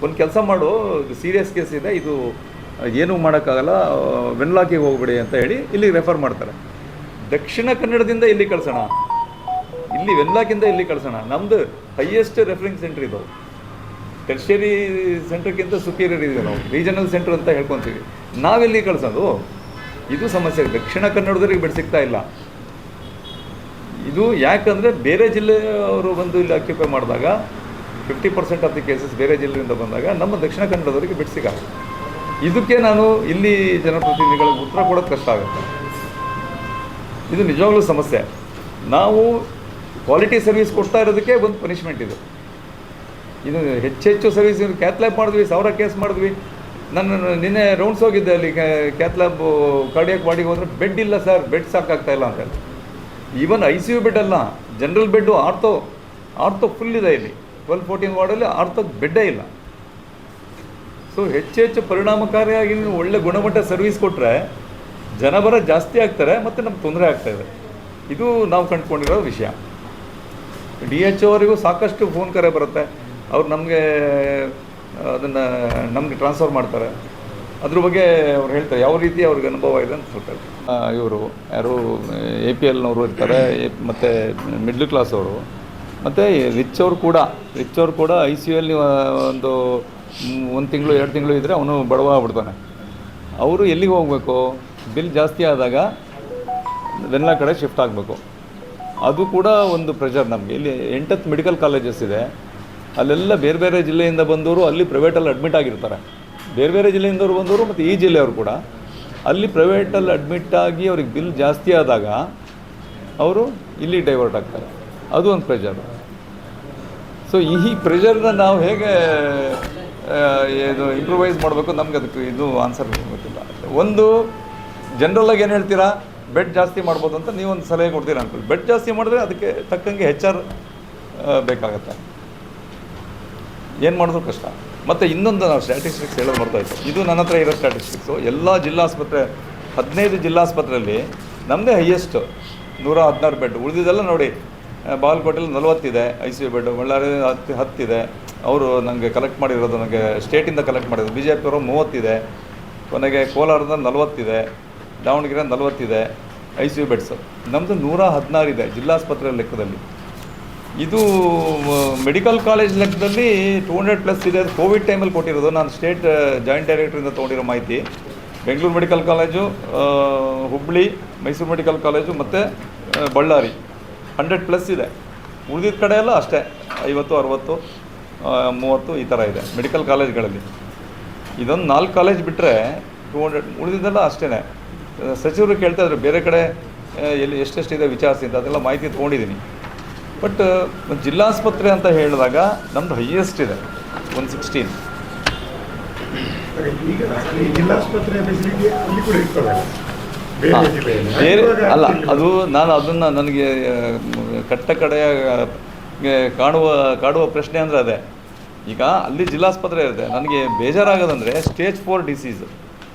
ಒಂದು ಕೆಲಸ ಮಾಡು, ಸೀರಿಯಸ್ ಕೇಸ್ ಇದೆ, ಇದು ಏನೂ ಮಾಡೋಕ್ಕಾಗಲ್ಲ, ವೆನ್ಲಾಕಿಗೆ ಹೋಗ್ಬಿಡಿ ಅಂತ ಹೇಳಿ ಇಲ್ಲಿಗೆ ರೆಫರ್ ಮಾಡ್ತಾರೆ. ದಕ್ಷಿಣ ಕನ್ನಡದಿಂದ ಇಲ್ಲಿ ಕಳ್ಸೋಣ, ಇಲ್ಲಿ ವೆನ್ಲಾಕಿಂದ ಇಲ್ಲಿ ಕಳ್ಸೋಣ. ನಮ್ಮದು ಹೈಯೆಸ್ಟ್ ರೆಫರಿಂಗ್ ಸೆಂಟ್ರ್ ಇದು. ಟೆರ್ಷರಿ ಸೆಂಟ್ರ್ಗಿಂತ ಸುಪೀರಿಯರ್ ಇದೆ. ನಾವು ರೀಜನಲ್ ಸೆಂಟ್ರ್ ಅಂತ ಹೇಳ್ಕೊತೀವಿ. ನಾವೆಲ್ಲಿ ಕಳ್ಸೋದು? ಇದು ಸಮಸ್ಯೆ. ದಕ್ಷಿಣ ಕನ್ನಡದವ್ರಿಗೆ ಬೆಡ್ ಸಿಗ್ತಾ ಇಲ್ಲ. ಇದು ಯಾಕಂದರೆ ಬೇರೆ ಜಿಲ್ಲೆಯವರು ಬಂದು ಇಲ್ಲಿ ಆಕ್ಯುಪೈ ಮಾಡಿದಾಗ 50% ಆಫ್ ದಿ ಕೇಸಸ್ ಬೇರೆ ಜಿಲ್ಲೆಯಿಂದ ಬಂದಾಗ ನಮ್ಮ ದಕ್ಷಿಣ ಕನ್ನಡದವರಿಗೆ ಬೆಡ್ ಸಿಗಲ್ಲ. ಇದಕ್ಕೆ ನಾನು ಇಲ್ಲಿ ಜನಪ್ರತಿನಿಧಿಗಳಿಗೆ ಉತ್ತರ ಕೊಡೋದು ಕಷ್ಟ ಆಗುತ್ತೆ. ಇದು ನಿಜವಾಗ್ಲೂ ಸಮಸ್ಯೆ. ನಾವು ಕ್ವಾಲಿಟಿ ಸರ್ವಿಸ್ ಕೊಡ್ತಾ ಇರೋದಕ್ಕೆ ಒಂದು ಪನಿಷ್ಮೆಂಟ್ ಇದು ಹೆಚ್ಚು ಸರ್ವಿಸ್. ಕ್ಯಾಥ್ಲ್ಯಾಬ್ ಮಾಡಿದ್ವಿ, 1000 ಕೇಸ್ ಮಾಡಿದ್ವಿ. ನಾನು ನಿನ್ನೆ ರೌಂಡ್ಸ್ ಹೋಗಿದ್ದೆ, ಅಲ್ಲಿ ಕ್ಯಾಥ್ಲ್ಯಾಬ್ ಕಾರ್ಡಿಯಾಕ್ ವಾರ್ಡಿಗೆ ಹೋದರೆ ಬೆಡ್ ಇಲ್ಲ ಸರ್, ಬೆಡ್ ಸಾಕಾಗ್ತಾ ಇಲ್ಲ ಅಂತ ಹೇಳಿ. ಈವನ್ ICU ಬೆಡ್ ಅಲ್ಲ, ಜನರಲ್ ಬೆಡ್ಡು ಆರ್ಥೋ ಫುಲ್ ಇದೆ. ಇಲ್ಲಿ 12-14 ವಾರ್ಡಲ್ಲಿ ಆರ್ಥೋಗೆ ಬೆಡ್ಡೇ ಇಲ್ಲ. ಸೊ ಹೆಚ್ಚು ಪರಿಣಾಮಕಾರಿಯಾಗಿ ನೀವು ಒಳ್ಳೆ ಗುಣಮಟ್ಟ ಸರ್ವಿಸ್ ಕೊಟ್ಟರೆ ಜನಬರ ಜಾಸ್ತಿ ಆಗ್ತಾರೆ ಮತ್ತು ನಮ್ಗೆ ತೊಂದರೆ ಆಗ್ತಾಯಿದೆ. ಇದು ನಾವು ಕಂಡುಕೊಂಡಿರೋ ವಿಷಯ. DHO ಅವರಿಗೂ ಸಾಕಷ್ಟು ಫೋನ್ ಕರೆ ಬರುತ್ತೆ. ಅವ್ರು ಅದನ್ನು ನಮಗೆ ಟ್ರಾನ್ಸ್ಫರ್ ಮಾಡ್ತಾರೆ. ಅದ್ರ ಬಗ್ಗೆ ಅವ್ರು ಹೇಳ್ತಾರೆ ಯಾವ ರೀತಿ ಅವ್ರಿಗೆ ಅನುಭವ ಇದೆ ಅಂತ ಹೇಳ್ತಾರೆ. ಇವರು ಯಾರು APLನವರು ಇರ್ತಾರೆ, ಮತ್ತು ಮಿಡ್ಲ್ ಕ್ಲಾಸ್ ಅವರು, ಮತ್ತು ರಿಚ್ ಅವ್ರು ಕೂಡ ICUಯಲ್ಲಿ ಒಂದು ತಿಂಗಳು 2 ತಿಂಗಳು ಇದ್ದರೆ ಅವನು ಬಡವ ಆಗ್ಬಿಡ್ತಾನೆ. ಅವರು ಎಲ್ಲಿಗೆ ಹೋಗಬೇಕು? ಬಿಲ್ ಜಾಸ್ತಿ ಆದಾಗ ಎಲ್ಲ ಕಡೆ ಶಿಫ್ಟ್ ಆಗಬೇಕು. ಅದು ಕೂಡ ಒಂದು ಪ್ರೆಷರ್ ನಮಗೆ. ಇಲ್ಲಿ 8 ಮೆಡಿಕಲ್ ಕಾಲೇಜಸ್ ಇದೆ. ಅಲ್ಲೆಲ್ಲ ಬೇರೆ ಜಿಲ್ಲೆಯಿಂದ ಬಂದವರು ಅಲ್ಲಿ ಪ್ರೈವೇಟಲ್ಲಿ ಅಡ್ಮಿಟ್ ಆಗಿರ್ತಾರೆ. ಬೇರೆ ಜಿಲ್ಲೆಯಿಂದವರು ಬಂದವರು ಮತ್ತು ಈ ಜಿಲ್ಲೆಯವರು ಕೂಡ ಅಲ್ಲಿ ಪ್ರೈವೇಟಲ್ಲಿ ಅಡ್ಮಿಟ್ ಆಗಿ ಅವ್ರಿಗೆ ಬಿಲ್ ಜಾಸ್ತಿ ಆದಾಗ ಅವರು ಇಲ್ಲಿ ಡೈವರ್ಟ್ ಆಗ್ತಾರೆ. ಅದು ಒಂದು ಪ್ರೆಷರ್. ಸೊ ಈ ಪ್ರೆಷರ್ನ ನಾವು ಹೇಗೆ ಇದು ಇಂಪ್ರೂವೈಸ್ ಮಾಡಬೇಕು, ನಮ್ಗೆ ಅದಕ್ಕೆ ಇದು ಆನ್ಸರ್ ಗೊತ್ತಿಲ್ಲ. ಒಂದು ಜನರಲ್ಲಾಗಿ ಏನು ಹೇಳ್ತೀರಾ, ಬೆಡ್ ಜಾಸ್ತಿ ಮಾಡ್ಬೋದು ಅಂತ ನೀವೊಂದು ಸಲಹೆ ಕೊಡ್ತೀರಾ ಅನ್ಕೊಳ್ಳಿ. ಬೆಡ್ ಜಾಸ್ತಿ ಮಾಡಿದ್ರೆ ಅದಕ್ಕೆ ತಕ್ಕಂಗೆ HR ಬೇಕಾಗತ್ತೆ. ಏನು ಮಾಡಿದ್ರು ಕಷ್ಟ. ಮತ್ತು ಇನ್ನೊಂದು ನಾವು ಸ್ಟ್ಯಾಟಿಸ್ಟಿಕ್ಸ್ ಹೇಳೋದು ಬರ್ತಾಯಿತ್ತು. ಇದು ನನ್ನ ಹತ್ರ ಇರೋ ಸ್ಟ್ಯಾಟಿಸ್ಟಿಕ್ಸು. ಎಲ್ಲ ಜಿಲ್ಲಾಸ್ಪತ್ರೆ 15 ಜಿಲ್ಲಾಸ್ಪತ್ರೆಯಲ್ಲಿ ನಮ್ಮದೇ ಹೈಯೆಸ್ಟ್ 116 ಬೆಡ್. ಉಳಿದಿದ್ದೆಲ್ಲ ನೋಡಿ, ಬಾಗಲಕೋಟೆಯಲ್ಲಿ 40 ಇದೆ ICU ಬೆಡ್, ಬಳ್ಳಾರಿ 10 ಇದೆ. ಅವರು ನನಗೆ ಕಲೆಕ್ಟ್ ಮಾಡಿರೋದು, ನನಗೆ ಸ್ಟೇಟಿಂದ ಕಲೆಕ್ಟ್ ಮಾಡಿರೋದು. BJP ಅವರು 30 ಇದೆ. ಕೊನೆಗೆ ಕೋಲಾರದಲ್ಲಿ 40 ಇದೆ, ದಾವಣಗೆರೆ 40 ಇದೆ ICU ಬೆಡ್ಸು. ನಮ್ಮದು 116 ಇದೆ ಜಿಲ್ಲಾಸ್ಪತ್ರೆ ಲೆಕ್ಕದಲ್ಲಿ. ಇದು ಮೆಡಿಕಲ್ ಕಾಲೇಜ್ ಲೆಕ್ಕದಲ್ಲಿ 200+ ಇದೆ. ಕೋವಿಡ್ ಟೈಮಲ್ಲಿ ಕೊಟ್ಟಿರೋದು. ನಾನು ಸ್ಟೇಟ್ ಜಾಯಿಂಟ್ ಡೈರೆಕ್ಟ್ರಿಂದ ತೊಗೊಂಡಿರೋ ಮಾಹಿತಿ. Bengaluru medical college, Hubballi, Mysuru medical college ಮತ್ತು ಬಳ್ಳಾರಿ 100+ ಇದೆ. ಉಳಿದಿದ್ದ ಕಡೆ ಎಲ್ಲ ಅಷ್ಟೇ 50, 60, 30 ಈ ಥರ ಇದೆ ಮೆಡಿಕಲ್ ಕಾಲೇಜ್ಗಳಲ್ಲಿ. ಇದೊಂದು 4 ಕಾಲೇಜ್ ಬಿಟ್ಟರೆ 200, ಉಳಿದಿದ್ದೆಲ್ಲ ಅಷ್ಟೇ. ಸಚಿವರು ಕೇಳ್ತಾಯಿದ್ರು ಬೇರೆ ಕಡೆ ಎಲ್ಲಿ ಎಷ್ಟೆಷ್ಟಿದೆ ವಿಚಾರಿಸಿ ಅಂತ. ಅದೆಲ್ಲ ಮಾಹಿತಿ ತೊಗೊಂಡಿದ್ದೀನಿ. ಬಟ್ ಜಿಲ್ಲಾಸ್ಪತ್ರೆ ಅಂತ ಹೇಳಿದಾಗ ನಮ್ಮದು ಹೈಯೆಸ್ಟ್ ಇದೆ 116. ಬೇರೆ ಅಲ್ಲ, ಅದು ನಾನು ಅದನ್ನು ನನಗೆ ಕಡೆಯ ಕಾಡುವ ಪ್ರಶ್ನೆ ಅಂದರೆ ಅದೇ. ಈಗ ಅಲ್ಲಿ ಜಿಲ್ಲಾಸ್ಪತ್ರೆ ಇರುತ್ತೆ. ನನಗೆ ಬೇಜಾರಾಗೋದಂದರೆ ಸ್ಟೇಜ್ 4 ಡಿಸೀಸು,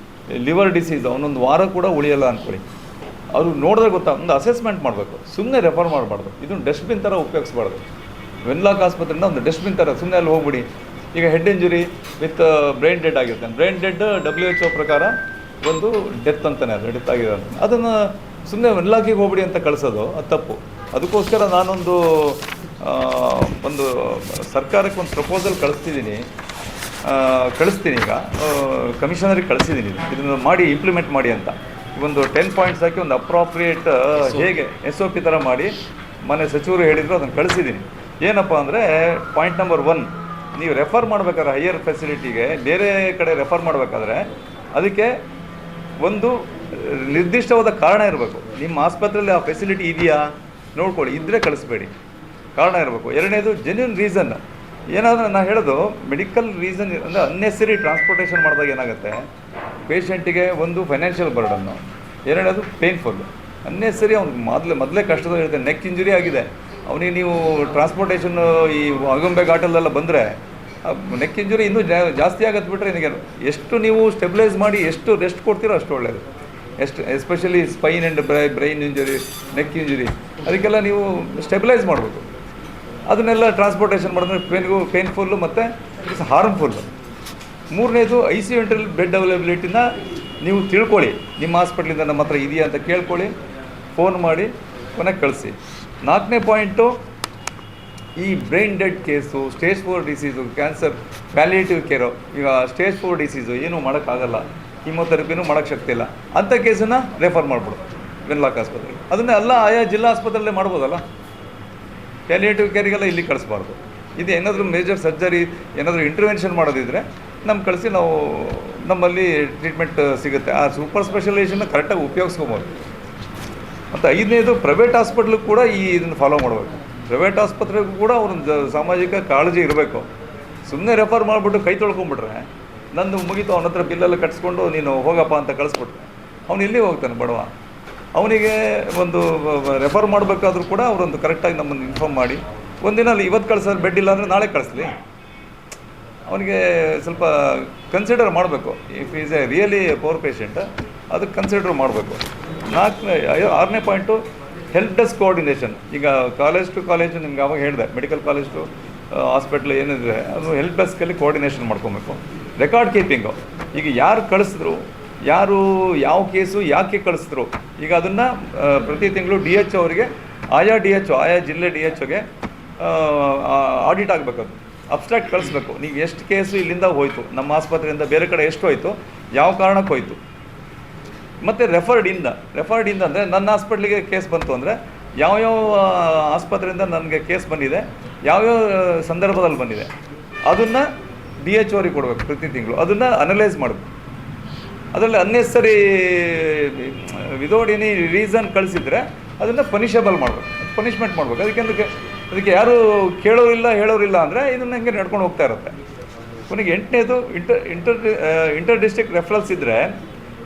ಲಿವರ್ ಡಿಸೀಸು ಅವನೊಂದು ವಾರ ಕೂಡ ಉಳಿಯಲ್ಲ ಅಂದ್ಕೊಳ್ಳಿ. ಅವರು ನೋಡಿದ್ರೆ ಒಂದು ಅಸೆಸ್ಮೆಂಟ್ ಮಾಡಬೇಕು, ಸುಮ್ಮನೆ ರೆಫರ್ ಮಾಡಬಾರ್ದು. ಇದನ್ನು ಡಸ್ಟ್ಬಿನ್ ಥರ ಉಪಯೋಗಿಸ್ಬಾರ್ದು. ವೆನ್ಲಾಕ್ ಆಸ್ಪತ್ರೆಯಿಂದ ಒಂದು ಡಸ್ಟ್ಬಿನ್ ಥರ ಸುಮ್ಮನೆ ಅಲ್ಲಿ ಹೋಗ್ಬಿಡಿ. ಈಗ head injury with brain dead ಆಗಿರ್ತಾನೆ. ಬ್ರೈನ್ ಡೆಡ್ WHO ಪ್ರಕಾರ ಒಂದು ಡೆತ್ ಅಂತಲೇ, ಅದು ಡೆತ್ ಆಗಿದೆ ಅಂತ. ಅದನ್ನು ಸುಮ್ಮನೆ ವೆನ್ಲಾಕಿಗೆ ಹೋಗ್ಬಿಡಿ ಅಂತ ಕಳಿಸೋದು ಅದು ತಪ್ಪು. ಅದಕ್ಕೋಸ್ಕರ ನಾನೊಂದು ಸರ್ಕಾರಕ್ಕೆ ಒಂದು ಪ್ರಪೋಸಲ್ ಕಳಿಸ್ತೀನಿ. ಈಗ ಕಮಿಷನರಿಗೆ ಕಳಿಸಿದ್ದೀನಿ, ಇದನ್ನು ಮಾಡಿ ಇಂಪ್ಲಿಮೆಂಟ್ ಮಾಡಿ ಅಂತ. ಒಂದು 10 ಪಾಯಿಂಟ್ಸ್ ಹಾಕಿ ಒಂದು ಅಪ್ರಾಪ್ರಿಯೇಟ್ ಹೇಗೆ SOP ಥರ ಮಾಡಿ ಮನೆ ಸಚಿವರು ಹೇಳಿದ್ರು, ಅದನ್ನು ಕಳಿಸಿದ್ದೀನಿ. ಏನಪ್ಪ ಅಂದರೆ ಪಾಯಿಂಟ್ ನಂಬರ್ 1, ನೀವು ರೆಫರ್ ಮಾಡಬೇಕಾದ್ರೆ ಹೈಯರ್ ಫೆಸಿಲಿಟಿಗೆ ಬೇರೆ ಕಡೆ ರೆಫರ್ ಮಾಡಬೇಕಾದ್ರೆ ಅದಕ್ಕೆ ಒಂದು ನಿರ್ದಿಷ್ಟವಾದ ಕಾರಣ ಇರಬೇಕು. ನಿಮ್ಮ ಆಸ್ಪತ್ರೆಯಲ್ಲಿ ಆ ಫೆಸಿಲಿಟಿ ಇದೆಯಾ ನೋಡ್ಕೊಳ್ಳಿ, ಇದ್ದರೆ ಕಳಿಸ್ಬೇಡಿ, ಕಾರಣ ಇರಬೇಕು. ಎರಡನೇದು ಜೆನ್ಯೂನ್ ರೀಸನ್. ಏನಾದರೂ ನಾನು ಹೇಳೋದು ಮೆಡಿಕಲ್ ರೀಸನ್ ಅಂದರೆ ಅನ್ನೆಸರಿ ಟ್ರಾನ್ಸ್ಪೋರ್ಟೇಷನ್ ಮಾಡಿದಾಗ ಏನಾಗುತ್ತೆ, ಪೇಷಂಟಿಗೆ ಒಂದು ಫೈನಾನ್ಷಿಯಲ್ ಬರ್ಡನ್ನು, ಎರಡನೇದು ಪೇನ್ಫುಲ್. ಅನ್ನೆಸರಿ ಅವ್ನಿಗೆ ಮೊದಲೇ ಕಷ್ಟದಲ್ಲಿರುತ್ತೆ. ನೆಕ್ ಇಂಜುರಿ ಆಗಿದೆ, ಅವನಿಗೆ ನೀವು ಟ್ರಾನ್ಸ್ಪೋರ್ಟೇಷನ್ನು ಈ ಅಗುಂಬೆ ಘಾಟಲ್ಲೆಲ್ಲ ಬಂದರೆ ನೆಕ್ ಇಂಜುರಿ ಇನ್ನೂ ಜಾಸ್ತಿ ಆಗತ್ತೆ. ಬಿಟ್ಟರೆ ನಿನಗೆ ಎಷ್ಟು ನೀವು ಸ್ಟೆಬಿಲೈಸ್ ಮಾಡಿ ಎಷ್ಟು ರೆಸ್ಟ್ ಕೊಡ್ತೀರೋ ಅಷ್ಟು ಒಳ್ಳೆಯದು. Especially spine and brain injury, neck injury, ಅದಕ್ಕೆಲ್ಲ ನೀವು ಸ್ಟೆಬಿಲೈಸ್ ಮಾಡಬೇಕು. ಅದನ್ನೆಲ್ಲ ಟ್ರಾನ್ಸ್ಪೋರ್ಟೇಷನ್ ಮಾಡಿದ್ರೆ ಪೇನ್ಫುಲ್ಲು ಮತ್ತು ಇಟ್ಸ್ ಹಾರ್ಮ್ಫುಲ್ಲು. ಮೂರನೇದು ICU ಇಂಟರ್ನಲ್ ಬೆಡ್ ಅವೈಲಬಿಲಿಟಿನ ನೀವು ತಿಳ್ಕೊಳ್ಳಿ. ನಿಮ್ಮ ಹಾಸ್ಪಿಟ್ಲಿಂದ ನಮ್ಮ ಹತ್ರ ಇದೆಯಾ ಅಂತ ಕೇಳ್ಕೊಳ್ಳಿ, ಫೋನ್ ಮಾಡಿ ಕೊನೆಗೆ ಕಳಿಸಿ. 4ನೇ ಪಾಯಿಂಟು, ಈ brain dead case, stage 4 disease, cancer, palliative care. ಈಗ ಸ್ಟೇಜ್ 4 ಡಿಸೀಸು ಏನೂ ಮಾಡೋಕ್ಕಾಗಲ್ಲ, ಕೀಮೋಥೆರಪಿನೂ ಮಾಡೋಕ್ಕೆ ಶಕ್ತಿ ಇಲ್ಲ ಅಂಥ ಕೇಸನ್ನು ರೆಫರ್ ಮಾಡ್ಬಿಡು ವೆನ್ಲಾಕ್ ಆಸ್ಪತ್ರೆಗೆ. ಅದನ್ನೇ ಎಲ್ಲ ಆಯಾ ಜಿಲ್ಲಾ ಆಸ್ಪತ್ರೆಯಲ್ಲೇ ಮಾಡ್ಬೋದಲ್ಲ. ಪ್ಯಾಲಿಯೇಟಿವ್ ಕೇರಿಗೆಲ್ಲ ಇಲ್ಲಿ ಕಳಿಸ್ಬಾರ್ದು. ಇದು ಏನಾದರೂ ಮೇಜರ್ ಸರ್ಜರಿ ಏನಾದರೂ ಇಂಟರ್ವೆನ್ಷನ್ ಮಾಡೋದಿದ್ರೆ ನಮ್ಗೆ ಕಳಿಸಿ ನಾವು ನಮ್ಮಲ್ಲಿ ಟ್ರೀಟ್ಮೆಂಟ್ ಸಿಗುತ್ತೆ. ಆ ಸೂಪರ್ ಸ್ಪೆಷಲೈಸೇಷನ್ನ ಕರೆಕ್ಟಾಗಿ ಉಪಯೋಗಿಸ್ಕೊಬೋದು. ಮತ್ತು ಐದನೇದು ಪ್ರೈವೇಟ್ ಹಾಸ್ಪಿಟ್ಲಿಗೆ ಕೂಡ ಇದನ್ನು ಫಾಲೋ ಮಾಡಬೇಕು. ಪ್ರೈವೇಟ್ ಆಸ್ಪತ್ರೆಗೂ ಕೂಡ ಅವ್ರೊಂದು ಸಾಮಾಜಿಕ ಕಾಳಜಿ ಇರಬೇಕು. ಸುಮ್ಮನೆ ರೆಫರ್ ಮಾಡಿಬಿಟ್ಟು ಕೈ ತೊಳ್ಕೊಂಬಿಟ್ರೆ ನಂದು ಮುಗೀತು, ಅವನ ಹತ್ರ ಬಿಲ್ಲೆಲ್ಲ ಕಟ್ಸ್ಕೊಂಡು ನೀನು ಹೋಗಪ್ಪ ಅಂತ ಕಳಿಸ್ಬಿಟ್ರೆ ಅವ್ನು ಎಲ್ಲಿ ಹೋಗ್ತಾನೆ ಬಡವ. ಅವನಿಗೆ ಒಂದು ರೆಫರ್ ಮಾಡಬೇಕಾದ್ರೂ ಕೂಡ ಅವರೊಂದು ಕರೆಕ್ಟಾಗಿ ನಮ್ಮನ್ನು ಇನ್ಫಾರ್ಮ್ ಮಾಡಿ, ಒಂದಿನ ಅಲ್ಲಿ ಇವತ್ತು ಕಳಿಸೋದು ಬೆಡ್ ಇಲ್ಲ ಅಂದರೆ ನಾಳೆ ಕಳಿಸ್ಲಿ. ಅವನಿಗೆ ಸ್ವಲ್ಪ ಕನ್ಸಿಡರ್ ಮಾಡಬೇಕು. If is a really poor patient ಅದಕ್ಕೆ ಕನ್ಸಿಡರ್ ಮಾಡಬೇಕು. 6ನೇ ಪಾಯಿಂಟು ಹೆಲ್ಪ್ ಡೆಸ್ಕ್ ಕೋಆರ್ಡಿನೇಷನ್. ಈಗ ಕಾಲೇಜ್ ಟು ಕಾಲೇಜು ನಿಮ್ಗೆ ಅವಾಗ ಹೇಳಿದೆ, ಮೆಡಿಕಲ್ ಕಾಲೇಜ್ ಟು ಹಾಸ್ಪಿಟ್ಲ್ ಏನಿದೆ ಅದು ಹೆಲ್ಪ್ ಡೆಸ್ಕಲ್ಲಿ ಕೋಆರ್ಡಿನೇಷನ್ ಮಾಡ್ಕೊಬೇಕು. ರೆಕಾರ್ಡ್ ಕೀಪಿಂಗು, ಈಗ ಯಾರು ಕಳಿಸಿದ್ರು, ಯಾರು ಯಾವ ಕೇಸು ಯಾಕೆ ಕಳಿಸಿದ್ರು, ಈಗ ಅದನ್ನು ಪ್ರತಿ ತಿಂಗಳು DH ಅವರಿಗೆ ಆಯಾ ಜಿಲ್ಲೆ DHOಗೆ ಆಡಿಟ್ ಆಗಬೇಕು. ಅದು ಅಬ್ಸ್ಟ್ರಾಕ್ಟ್ ಕಳಿಸ್ಬೇಕು. ನೀವು ಎಷ್ಟು ಕೇಸು ಇಲ್ಲಿಂದ ಹೋಯಿತು, ನಮ್ಮ ಆಸ್ಪತ್ರೆಯಿಂದ ಬೇರೆ ಕಡೆ ಎಷ್ಟು ಹೋಯಿತು, ಯಾವ ಕಾರಣಕ್ಕೆ ಹೋಯಿತು. ಮತ್ತು ರೆಫರ್ಡ್ ಇಂದ ಅಂದರೆ ನನ್ನ ಹಾಸ್ಪಿಟ್ಲಿಗೆ ಕೇಸ್ ಬಂತು ಅಂದರೆ ಯಾವ್ಯಾವ ಆಸ್ಪತ್ರೆಯಿಂದ ನನಗೆ ಕೇಸ್ ಬಂದಿದೆ, ಯಾವ್ಯಾವ ಸಂದರ್ಭದಲ್ಲಿ ಬಂದಿದೆ, ಅದನ್ನು DH ಅವ್ರಿಗೆ ಕೊಡಬೇಕು ಪ್ರತಿ ತಿಂಗಳು. ಅದನ್ನು ಅನಲೈಸ್ ಮಾಡಬೇಕು. ಅದರಲ್ಲಿ ಅನ್ನೆಸರಿ ವಿದೌಟ್ ಎನಿ ರೀಸನ್ ಕಳಿಸಿದರೆ ಅದನ್ನು ಪನಿಷಬಲ್ ಮಾಡಬೇಕು, ಪನಿಷ್ಮೆಂಟ್ ಮಾಡಬೇಕು. ಅದಕ್ಕೆ ಯಾರು ಹೇಳೋರಿಲ್ಲ ಅಂದರೆ ಇದನ್ನು ಹಿಂಗೆ ನಡ್ಕೊಂಡು ಹೋಗ್ತಾ ಇರುತ್ತೆ. ಕೊನೆಗೆ 8ನೇದು ಇಂಟರ್ ಡಿಸ್ಟ್ರಿಕ್ಟ್ ರೆಫರಲ್ಸ್ ಇದ್ದರೆ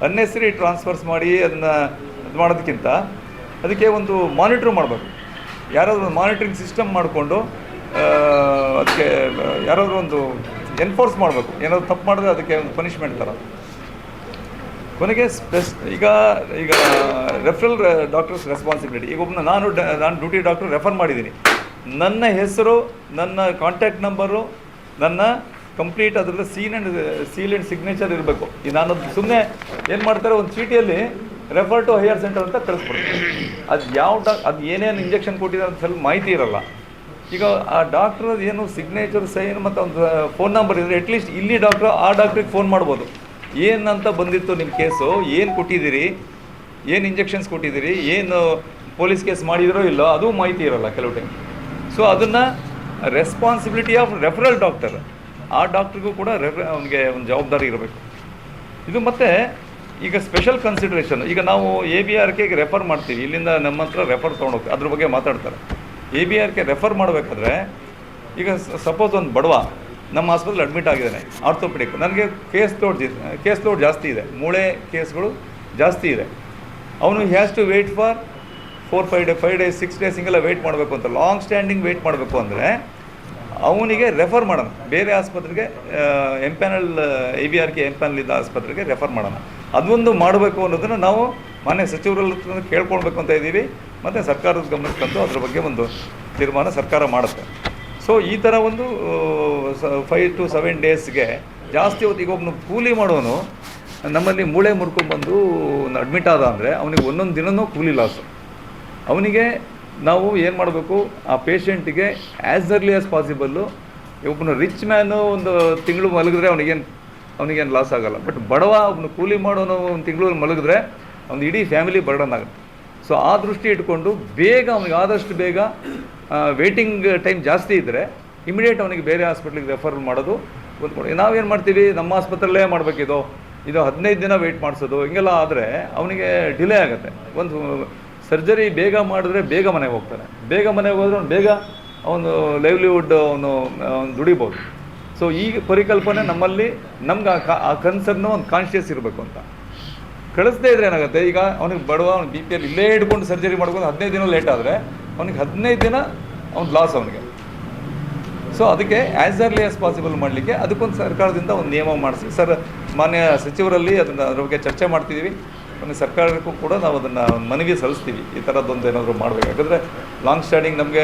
ಅನ್ನೆಸರಿ ಟ್ರಾನ್ಸ್ಫರ್ಸ್ ಮಾಡಿ ಅದನ್ನು ಇದು ಮಾಡೋದಕ್ಕಿಂತ ಅದಕ್ಕೆ ಒಂದು ಮಾನಿಟ್ರ್ ಮಾಡಬೇಕು. ಯಾರಾದರೂ ಒಂದು ಮಾನಿಟ್ರಿಂಗ್ ಸಿಸ್ಟಮ್ ಮಾಡಿಕೊಂಡು ಅದಕ್ಕೆ ಯಾರಾದರೂ ಒಂದು ಎನ್ಫೋರ್ಸ್ ಮಾಡಬೇಕು. ಏನಾದರೂ ತಪ್ಪು ಮಾಡಿದ್ರೆ ಅದಕ್ಕೆ ಒಂದು ಪನಿಷ್ಮೆಂಟ್ ಥರ. ಕೊನೆಗೆ ಈಗ ರೆಫರಲ್ ಡಾಕ್ಟರ್ಸ್ ರೆಸ್ಪಾನ್ಸಿಬಿಲಿಟಿ. ಈಗ ನಾನು ಡ್ಯೂಟಿ ಡಾಕ್ಟರ್ ರೆಫರ್ ಮಾಡಿದ್ದೀನಿ, ನನ್ನ ಹೆಸರು, ನನ್ನ ಕಾಂಟ್ಯಾಕ್ಟ್ ನಂಬರು, ನನ್ನ ಕಂಪ್ಲೀಟ್ ಅದರಲ್ಲಿ ಸೀಲ್ ಆ್ಯಂಡ್ ಸಿಗ್ನೇಚರ್ ಇರಬೇಕು. ಈಗ ನಾನು ಸುಮ್ಮನೆ ಏನು ಮಾಡ್ತಾರೆ, ಒಂದು ಚೀಟಿಯಲ್ಲಿ ರೆಫರ್ ಟು ಹೈಯರ್ ಸೆಂಟರ್ ಅಂತ ಕಳಿಸ್ಬಿಡ್ತೀನಿ. ಅದು ಏನೇನು ಇಂಜೆಕ್ಷನ್ ಕೊಟ್ಟಿದ್ದಾರೆ ಅಂತ ಸ್ವಲ್ಪ ಮಾಹಿತಿ ಇರಲ್ಲ. ಈಗ ಆ ಡಾಕ್ಟ್ರ್ ಏನು ಸಿಗ್ನೇಚರ್, ಸೈನ್ ಮತ್ತು ಒಂದು ಫೋನ್ ನಂಬರ್ ಇದ್ದರೆ ಅಟ್ಲೀಸ್ಟ್ ಇಲ್ಲಿ ಆ ಡಾಕ್ಟ್ರಿಗೆ ಫೋನ್ ಮಾಡ್ಬೋದು. ಏನಂತ ಬಂದಿತ್ತು ನಿಮ್ಮ ಕೇಸು, ಏನು ಕೊಟ್ಟಿದ್ದೀರಿ, ಏನು ಇಂಜೆಕ್ಷನ್ಸ್ ಕೊಟ್ಟಿದ್ದೀರಿ, ಏನು ಪೊಲೀಸ್ ಕೇಸ್ ಮಾಡಿದಿರೋ ಇಲ್ಲೋ ಅದು ಮಾಹಿತಿ ಇರೋಲ್ಲ ಕೆಲವು ಟೈಮ್. ಸೊ ಅದನ್ನು ರೆಸ್ಪಾನ್ಸಿಬಿಲಿಟಿ ಆಫ್ ರೆಫರಲ್ ಡಾಕ್ಟರ್, ಆ ಡಾಕ್ಟ್ರಿಗೂ ಕೂಡ ಅವನಿಗೆ ಒಂದು ಜವಾಬ್ದಾರಿ ಇರಬೇಕು. ಇದು ಮತ್ತು ಈಗ ಸ್ಪೆಷಲ್ ಕನ್ಸಿಡ್ರೇಷನ್. ಈಗ ನಾವು ABRKಗೆ ರೆಫರ್ ಮಾಡ್ತೀವಿ, ಇಲ್ಲಿಂದ ನಮ್ಮ ಹತ್ರ ರೆಫರ್ ತೊಗೊಂಡೋಗಿ ಅದ್ರ ಬಗ್ಗೆ ಮಾತಾಡ್ತಾರೆ. ABRK ರೆಫರ್ ಮಾಡಬೇಕಾದ್ರೆ ಈಗ ಸಪೋಸ್ ಒಂದು ಬಡವ ನಮ್ಮ ಹಾಸ್ಪಿಟಲ್ ಅಡ್ಮಿಟ್ ಆಗಿದ್ದಾನೆ, ಆರ್ಥೋಪೆಡಿಕ್, ನನಗೆ ಕೇಸ್ ಲೋಡ್ ಜಾಸ್ತಿ ಇದೆ, ಮೂಳೆ ಕೇಸ್ಗಳು ಜಾಸ್ತಿ ಇದೆ. ಅವನು has to wait for 5 days 6 days ಹಿಂಗೆಲ್ಲ ವೆಯ್ಟ್ ಮಾಡಬೇಕು ಅಂತ, ಲಾಂಗ್ ಸ್ಟ್ಯಾಂಡಿಂಗ್ ವೆಯ್ಟ್ ಮಾಡಬೇಕು ಅಂದರೆ ಅವನಿಗೆ ರೆಫರ್ ಮಾಡೋಣ ಬೇರೆ ಆಸ್ಪತ್ರೆಗೆ, ಎಂಪ್ಯಾನಲ್ ABRK ಎಂಪ್ಯಾನಲ್ ಇದ್ದ ಆಸ್ಪತ್ರೆಗೆ ರೆಫರ್ ಮಾಡೋಣ. ಅದೊಂದು ಮಾಡಬೇಕು ಅನ್ನೋದನ್ನು ನಾವು ಮಾನ್ಯ ಸಚಿವರಲ್ಲಿ ಕೇಳ್ಕೊಳ್ಬೇಕು ಅಂತ ಇದ್ದೀವಿ. ಮತ್ತು ಸರ್ಕಾರದ ಗಮನಕ್ಕಂತೂ ಅದ್ರ ಬಗ್ಗೆ ಒಂದು ತೀರ್ಮಾನ ಸರ್ಕಾರ ಮಾಡುತ್ತೆ. ಸೊ ಈ ಥರ ಒಂದು 5 to 7 ಡೇಸ್ಗೆ ಜಾಸ್ತಿ ಹೊತ್ತು. ಈಗ ಒಬ್ಬನು ಕೂಲಿ ಮಾಡೋನು ನಮ್ಮಲ್ಲಿ ಮೂಳೆ ಮುರ್ಕೊಂಡ್ಬಂದು ಅಡ್ಮಿಟ್ ಆದ ಅಂದರೆ ಅವನಿಗೆ ಒಂದೊಂದು ದಿನವೂ ಕೂಲಿ ಲಾಸು. ಅವನಿಗೆ ನಾವು ಏನು ಮಾಡಬೇಕು, ಆ ಪೇಷಂಟಿಗೆ ಆ್ಯಸ್ ಅರ್ಲಿ ಆಸ್ ಪಾಸಿಬಲ್ಲು. ಒಬ್ಬನು ರಿಚ್ ಮ್ಯಾನು ಒಂದು ತಿಂಗಳು ಮಲಗಿದ್ರೆ ಅವನಿಗೇನು ಲಾಸ್ ಆಗೋಲ್ಲ. ಬಟ್ ಬಡವ ಒಬ್ಬನು ಕೂಲಿ ಮಾಡೋನು ಒಂದು ತಿಂಗಳು ಮಲಗಿದ್ರೆ ಅವ್ನು ಇಡೀ ಫ್ಯಾಮಿಲಿ ಬರ್ಡನ್ ಆಗುತ್ತೆ. ಸೊ ಆ ದೃಷ್ಟಿ ಇಟ್ಕೊಂಡು ಬೇಗ ಅವನಿಗೆ ಆದಷ್ಟು ಬೇಗ ವೇಟಿಂಗ್ ಟೈಮ್ ಜಾಸ್ತಿ ಇದ್ದರೆ ಇಮಿಡಿಯೇಟ್ ಅವನಿಗೆ ಬೇರೆ ಹಾಸ್ಪಿಟ್ಲಿಗೆ ರೆಫರ್ ಮಾಡೋದು ಒಂದು. ನಾವೇನು ಮಾಡ್ತೀವಿ, ನಮ್ಮ ಆಸ್ಪತ್ರೆಯಲ್ಲೇ ಮಾಡಬೇಕಿದು, ಇದು 15 ದಿನ ವೆಯ್ಟ್ ಮಾಡಿಸೋದು, ಹಿಂಗೆಲ್ಲ ಆದರೆ ಅವನಿಗೆ ಡಿಲೇ ಆಗುತ್ತೆ. ಒಂದು ಸರ್ಜರಿ ಬೇಗ ಮಾಡಿದ್ರೆ ಬೇಗ ಮನೆಗೆ ಹೋಗ್ತಾನೆ, ಬೇಗ ಮನೆಗೆ ಹೋದ್ರೆ ಅವ್ನು ಬೇಗ ಅವನು ಲೈವ್ಲಿಹುಡ್ ಅವನು ದುಡಿಬೋದು. ಸೊ ಈ ಪರಿಕಲ್ಪನೆ ನಮ್ಮಲ್ಲಿ ನಮ್ಗೆ ಆ ಕನ್ಸರ್ನು ಒಂದು ಕಾನ್ಷಿಯಸ್ ಇರಬೇಕು ಅಂತ. ಕಳಿಸ್ದೇ ಇದ್ರೆ ಏನಾಗುತ್ತೆ, ಈಗ ಅವನಿಗೆ ಬಡವ ಅವ್ನು BPL ಇಲ್ಲೇ ಹಿಡ್ಕೊಂಡು ಸರ್ಜರಿ ಮಾಡ್ಕೊಂಡು 15 ದಿನ ಲೇಟ್ ಆದರೆ ಅವನಿಗೆ 15 ದಿನ ಅವ್ನು ಲಾಸ್ ಅವನಿಗೆ. ಸೊ ಅದಕ್ಕೆ ಆ್ಯಸ್ ಅರ್ಲಿ ಆಸ್ ಪಾಸಿಬಲ್ ಮಾಡಲಿಕ್ಕೆ ಅದಕ್ಕೊಂದು ಸರ್ಕಾರದಿಂದ ಒಂದು ನಿಯಮ ಮಾಡಿಸಿ ಮಾನ್ಯ ಸಚಿವರಲ್ಲಿ ಅದ್ರ ಬಗ್ಗೆ ಚರ್ಚೆ ಮಾಡ್ತಿದ್ದೀವಿ. ಒಂದು ಸರ್ಕಾರಕ್ಕೂ ಕೂಡ ನಾವು ಅದನ್ನು ಮನವಿ ಸಲ್ಲಿಸ್ತೀವಿ, ಈ ಥರದ್ದೊಂದು ಏನಾದರೂ ಮಾಡಬೇಕು. ಯಾಕಂದರೆ ಲಾಂಗ್ ಸ್ಟ್ಯಾಂಡಿಂಗ್ ನಮಗೆ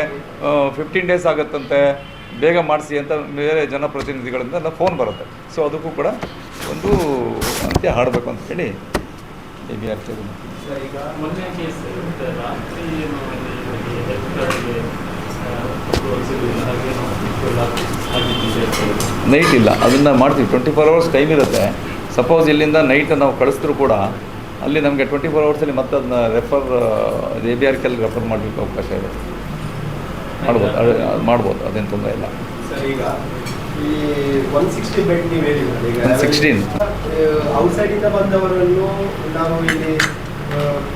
15 ಡೇಸ್ ಆಗುತ್ತಂತೆ, ಬೇಗ ಮಾಡಿಸಿ ಅಂತ ಬೇರೆ ಜನಪ್ರತಿನಿಧಿಗಳಿಂದ ನಾವು ಫೋನ್ ಬರುತ್ತೆ. ಸೊ ಅದಕ್ಕೂ ಕೂಡ ಒಂದು ಅಂತ್ಯ ಹಾಡಬೇಕು ಅಂತ ಹೇಳಿ ABRK. ಈಗ ಮೊನ್ನೆ ಕೇಸ್ ರಾತ್ರಿ ನೈಟ್ ಇಲ್ಲ, ಅದನ್ನು ಮಾಡ್ತೀವಿ. 24 hours ಟೈಮ್ ಇರುತ್ತೆ. ಸಪೋಸ್ ಇಲ್ಲಿಂದ ನೈಟ್ ನಾವು ಕಳಿಸಿದ್ರು ಕೂಡ ಅಲ್ಲಿ ನಮಗೆ 24 hours ಮತ್ತೆ ಅದನ್ನ ABRK ರೆಫರ್ ಮಾಡಲಿಕ್ಕೆ ಅವಕಾಶ ಇದೆ. ಮಾಡ್ಬೋದು, ಅದೇನು ತೊಂದರೆ ಇಲ್ಲ. ಸರ್ ಈಗ ಈ 160 ಬೆಡ್ ನೀವು ಹೇಳಿದ್ರಲ್ಲ ಈಗ 116. ಔಟ್ಸೈಡ್ ಇಂದ ಬಂದವರನ್ನು ನಾವು ಇಲ್ಲಿ